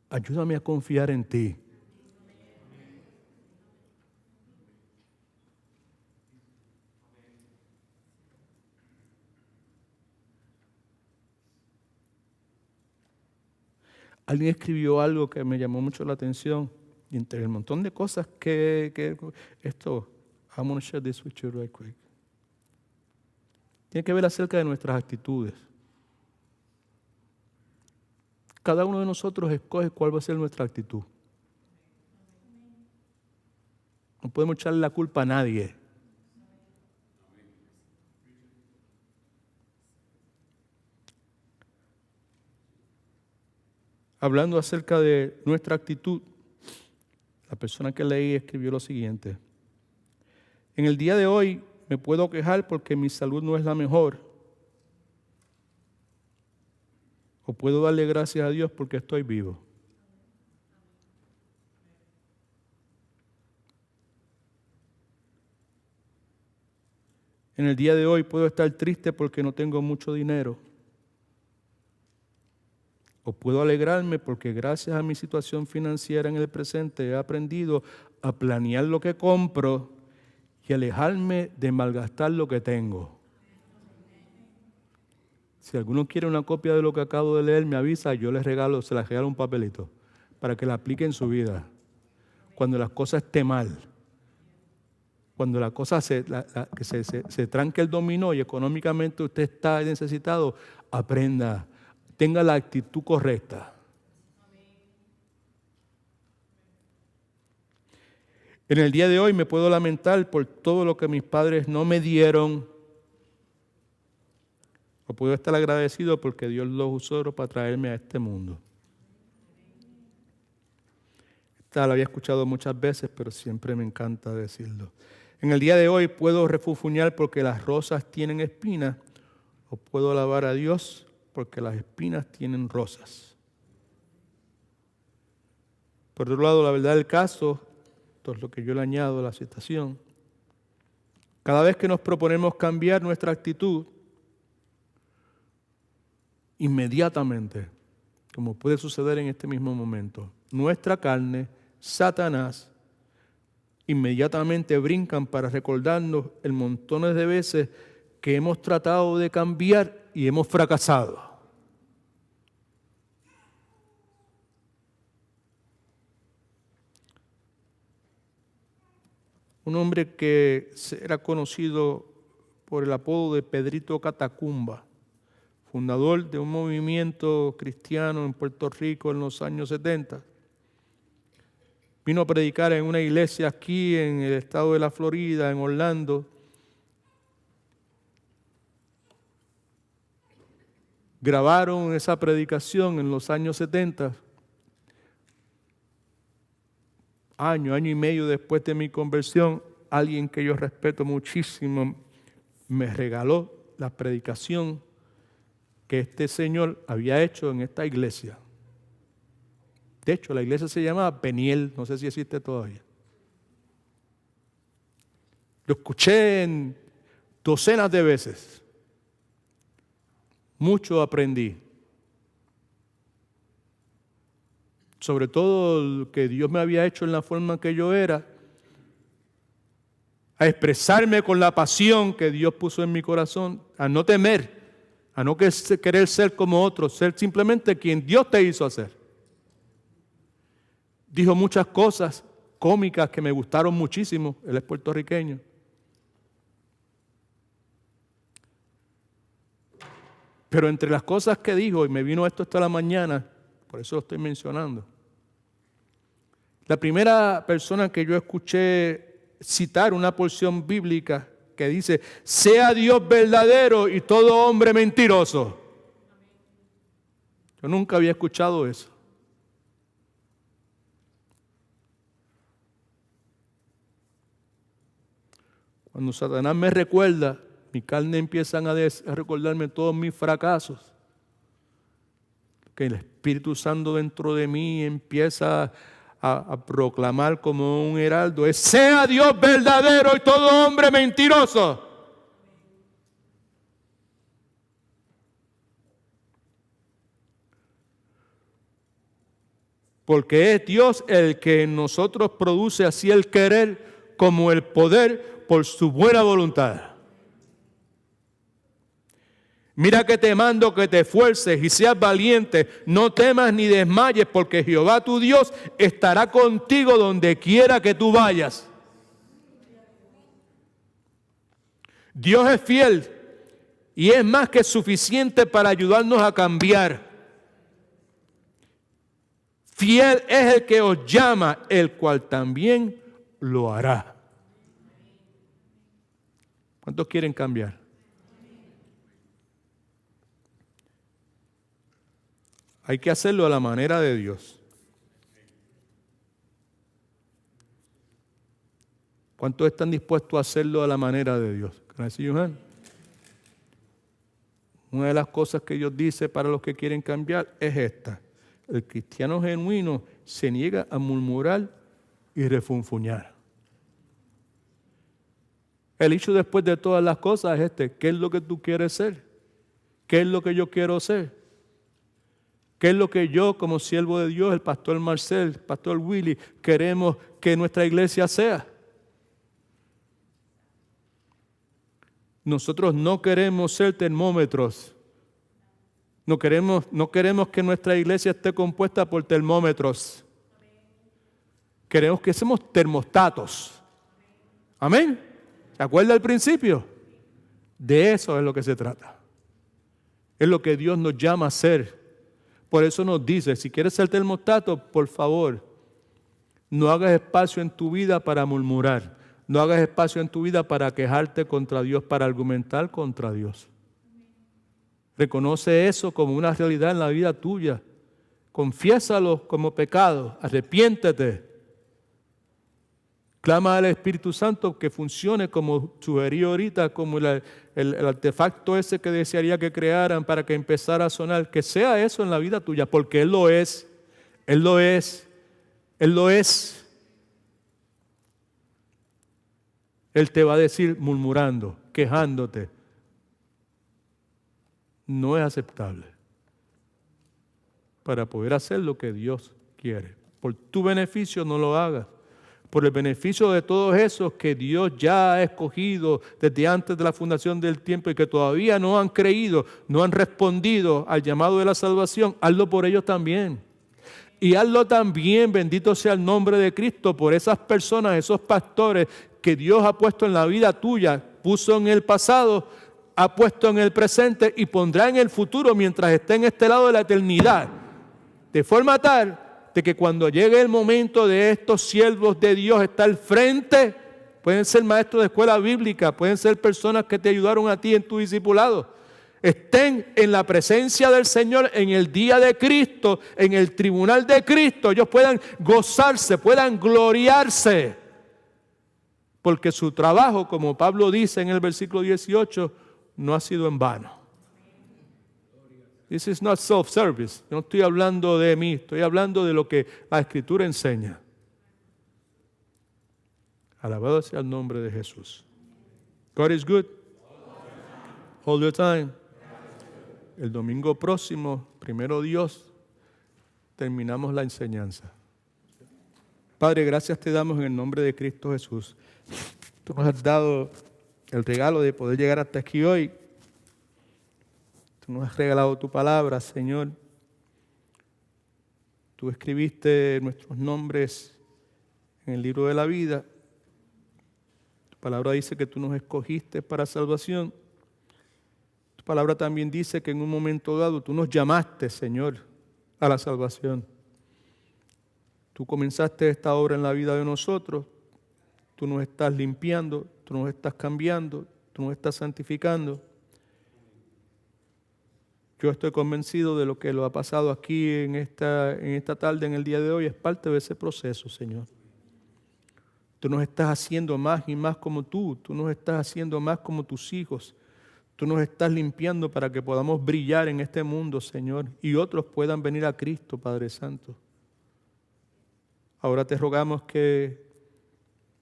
ayúdame a confiar en ti. Alguien escribió algo que me llamó mucho la atención, y entre el montón de cosas I'm going to share this with you right quick. Tiene que ver acerca de nuestras actitudes. Cada uno de nosotros escoge cuál va a ser nuestra actitud. No podemos echarle la culpa a nadie. Hablando acerca de nuestra actitud, la persona que leí escribió lo siguiente. En el día de hoy me puedo quejar porque mi salud no es la mejor. O puedo darle gracias a Dios porque estoy vivo. En el día de hoy puedo estar triste porque no tengo mucho dinero. O puedo alegrarme porque gracias a mi situación financiera en el presente he aprendido a planear lo que compro y alejarme de malgastar lo que tengo. Si alguno quiere una copia de lo que acabo de leer, me avisa y yo se les regalo un papelito para que la aplique en su vida. Cuando las cosas estén mal, cuando la cosa se tranque el dominó y económicamente usted está necesitado, aprenda. Tenga la actitud correcta. En el día de hoy me puedo lamentar por todo lo que mis padres no me dieron. O puedo estar agradecido porque Dios los usó para traerme a este mundo. Esta la había escuchado muchas veces, pero siempre me encanta decirlo. En el día de hoy puedo refunfuñar porque las rosas tienen espinas. O puedo alabar a Dios porque las espinas tienen rosas. Por otro lado, la verdad del caso, esto es lo que yo le añado a la citación, cada vez que nos proponemos cambiar nuestra actitud, inmediatamente, como puede suceder en este mismo momento, nuestra carne, Satanás, inmediatamente brincan para recordarnos el montones de veces que hemos tratado de cambiar y hemos fracasado. Un hombre que era conocido por el apodo de Pedrito Catacumba, fundador de un movimiento cristiano en Puerto Rico en los años 70. Vino a predicar en una iglesia aquí en el estado de la Florida, en Orlando. Grabaron esa predicación en los años 70. Año y medio después de mi conversión, alguien que yo respeto muchísimo me regaló la predicación que este señor había hecho en esta iglesia. De hecho, la iglesia se llamaba Peniel, no sé si existe todavía. Lo escuché en docenas de veces. Mucho aprendí. Sobre todo lo que Dios me había hecho en la forma que yo era, a expresarme con la pasión que Dios puso en mi corazón, a no temer, a no querer ser como otros, ser simplemente quien Dios te hizo hacer. Dijo muchas cosas cómicas que me gustaron muchísimo, él es puertorriqueño. Pero entre las cosas que dijo, y me vino esto esta la mañana, por eso lo estoy mencionando. La primera persona que yo escuché citar una porción bíblica que dice, sea Dios verdadero y todo hombre mentiroso. Yo nunca había escuchado eso. Cuando Satanás me recuerda, mi carne empieza a recordarme todos mis fracasos. Que el Espíritu Santo dentro de mí empieza a proclamar como un heraldo, sea Dios verdadero y todo hombre mentiroso. Porque es Dios el que en nosotros produce así el querer como el poder por su buena voluntad. Mira que te mando que te esfuerces y seas valiente, no temas ni desmayes, porque Jehová tu Dios estará contigo donde quiera que tú vayas. Dios es fiel y es más que suficiente para ayudarnos a cambiar. Fiel es el que os llama, el cual también lo hará. ¿Cuántos quieren cambiar? Hay que hacerlo a la manera de Dios. ¿Cuántos están dispuestos a hacerlo a la manera de Dios? Gracias, Johan. Una de las cosas que Dios dice para los que quieren cambiar es esta. El cristiano genuino se niega a murmurar y refunfuñar. El hecho después de todas las cosas es este. ¿Qué es lo que tú quieres ser? ¿Qué es lo que yo quiero ser? ¿Qué es lo que yo, como siervo de Dios, el pastor Marcel, el pastor Willy, queremos que nuestra iglesia sea? Nosotros no queremos ser termómetros. No queremos que nuestra iglesia esté compuesta por termómetros. Queremos que seamos termostatos. Amén. ¿Se acuerda al principio? De eso es lo que se trata. Es lo que Dios nos llama a ser. Por eso nos dice, si quieres ser termostato, por favor, no hagas espacio en tu vida para murmurar. No hagas espacio en tu vida para quejarte contra Dios, para argumentar contra Dios. Reconoce eso como una realidad en la vida tuya. Confiésalo como pecado. Arrepiéntete. Clama al Espíritu Santo que funcione como sugerí ahorita, como el artefacto ese que desearía que crearan para que empezara a sonar. Que sea eso en la vida tuya, porque Él lo es. Él lo es. Él lo es. Él te va a decir murmurando, quejándote. No es aceptable. para poder hacer lo que Dios quiere. Por tu beneficio no lo hagas. Por el beneficio de todos esos que Dios ya ha escogido desde antes de la fundación del tiempo y que todavía no han creído, no han respondido al llamado de la salvación, hazlo por ellos también. Y hazlo también, bendito sea el nombre de Cristo, por esas personas, esos pastores que Dios ha puesto en la vida tuya, puso en el pasado, ha puesto en el presente y pondrá en el futuro mientras esté en este lado de la eternidad. De forma tal de que cuando llegue el momento de estos siervos de Dios estar al frente, pueden ser maestros de escuela bíblica, pueden ser personas que te ayudaron a ti en tu discipulado, estén en la presencia del Señor en el día de Cristo, en el tribunal de Cristo, ellos puedan gozarse, puedan gloriarse, porque su trabajo, como Pablo dice en el versículo 18, no ha sido en vano. This is not self-service. Yo no estoy hablando de mí, estoy hablando de lo que la Escritura enseña. Alabado sea el nombre de Jesús. God is good. All the time. El domingo próximo, primero Dios, terminamos la enseñanza. Padre, gracias te damos en el nombre de Cristo Jesús. Tú nos has dado el regalo de poder llegar hasta aquí hoy. Tú nos has regalado tu palabra, Señor. Tú escribiste nuestros nombres en el libro de la vida. Tu palabra dice que tú nos escogiste para salvación. Tu palabra también dice que en un momento dado tú nos llamaste, Señor, a la salvación. Tú comenzaste esta obra en la vida de nosotros. Tú nos estás limpiando, tú nos estás cambiando, tú nos estás santificando. Yo estoy convencido de lo que lo ha pasado aquí en esta tarde, en el día de hoy, es parte de ese proceso, Señor. Tú nos estás haciendo más y más como tú nos estás haciendo más como tus hijos. Tú nos estás limpiando para que podamos brillar en este mundo, Señor, y otros puedan venir a Cristo, Padre Santo. Ahora te rogamos que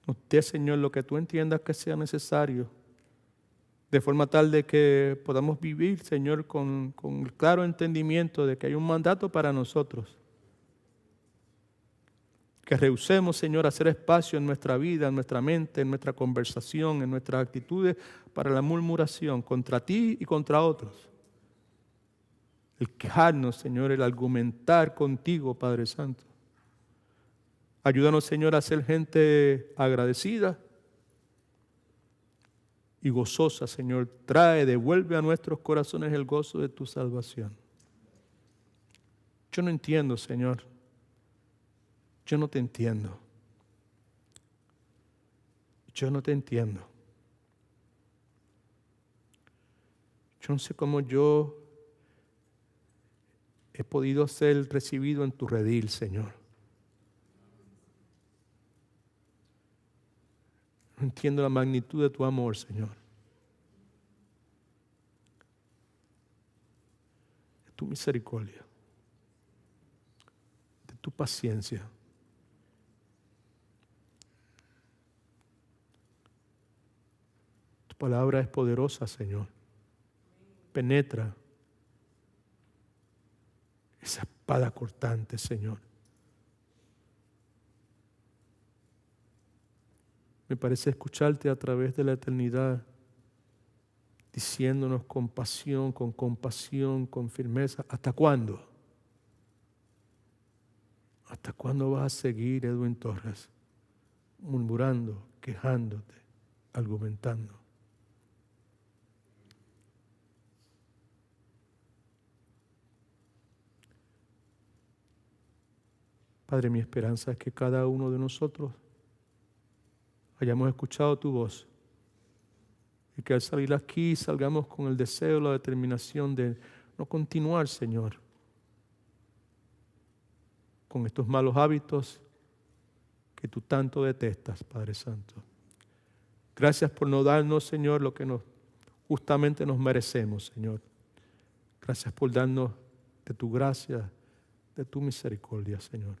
nos dé, Señor, lo que tú entiendas que sea necesario, de forma tal de que podamos vivir, Señor, con el claro entendimiento de que hay un mandato para nosotros. Que rehusemos, Señor, hacer espacio en nuestra vida, en nuestra mente, en nuestra conversación, en nuestras actitudes para la murmuración contra ti y contra otros. El quejarnos, Señor, el argumentar contigo, Padre Santo. Ayúdanos, Señor, a ser gente agradecida y gozosa, Señor. Devuelve a nuestros corazones el gozo de tu salvación. Yo no entiendo, Señor. Yo no te entiendo. Yo no te entiendo. Yo no sé cómo yo he podido ser recibido en tu redil, Señor. No entiendo la magnitud de tu amor, Señor. De tu misericordia. De tu paciencia. Tu palabra es poderosa, Señor. Penetra esa espada cortante, Señor. Me parece escucharte a través de la eternidad, diciéndonos con pasión, con compasión, con firmeza, ¿hasta cuándo? ¿Hasta cuándo vas a seguir, Edwin Torres, murmurando, quejándote, argumentando? Padre, mi esperanza es que cada uno de nosotros hayamos escuchado tu voz y que al salir aquí salgamos con el deseo, la determinación de no continuar, Señor, con estos malos hábitos que tú tanto detestas, Padre Santo. Gracias por no darnos, Señor, lo que justamente nos merecemos, Señor. Gracias por darnos de tu gracia, de tu misericordia, Señor.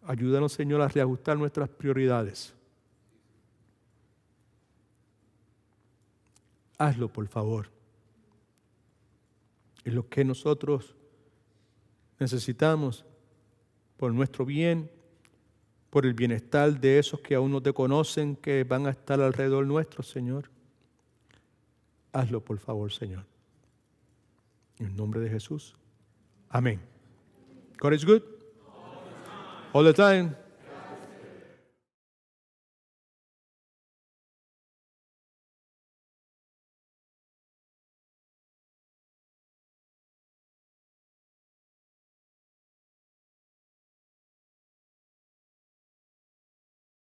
Ayúdanos, Señor, a reajustar nuestras prioridades. Hazlo, por favor. y lo que nosotros necesitamos por nuestro bien, por el bienestar de esos que aún no te conocen, que van a estar alrededor nuestro, Señor. Hazlo, por favor, Señor. En el nombre de Jesús. Amén. God is good. All the time.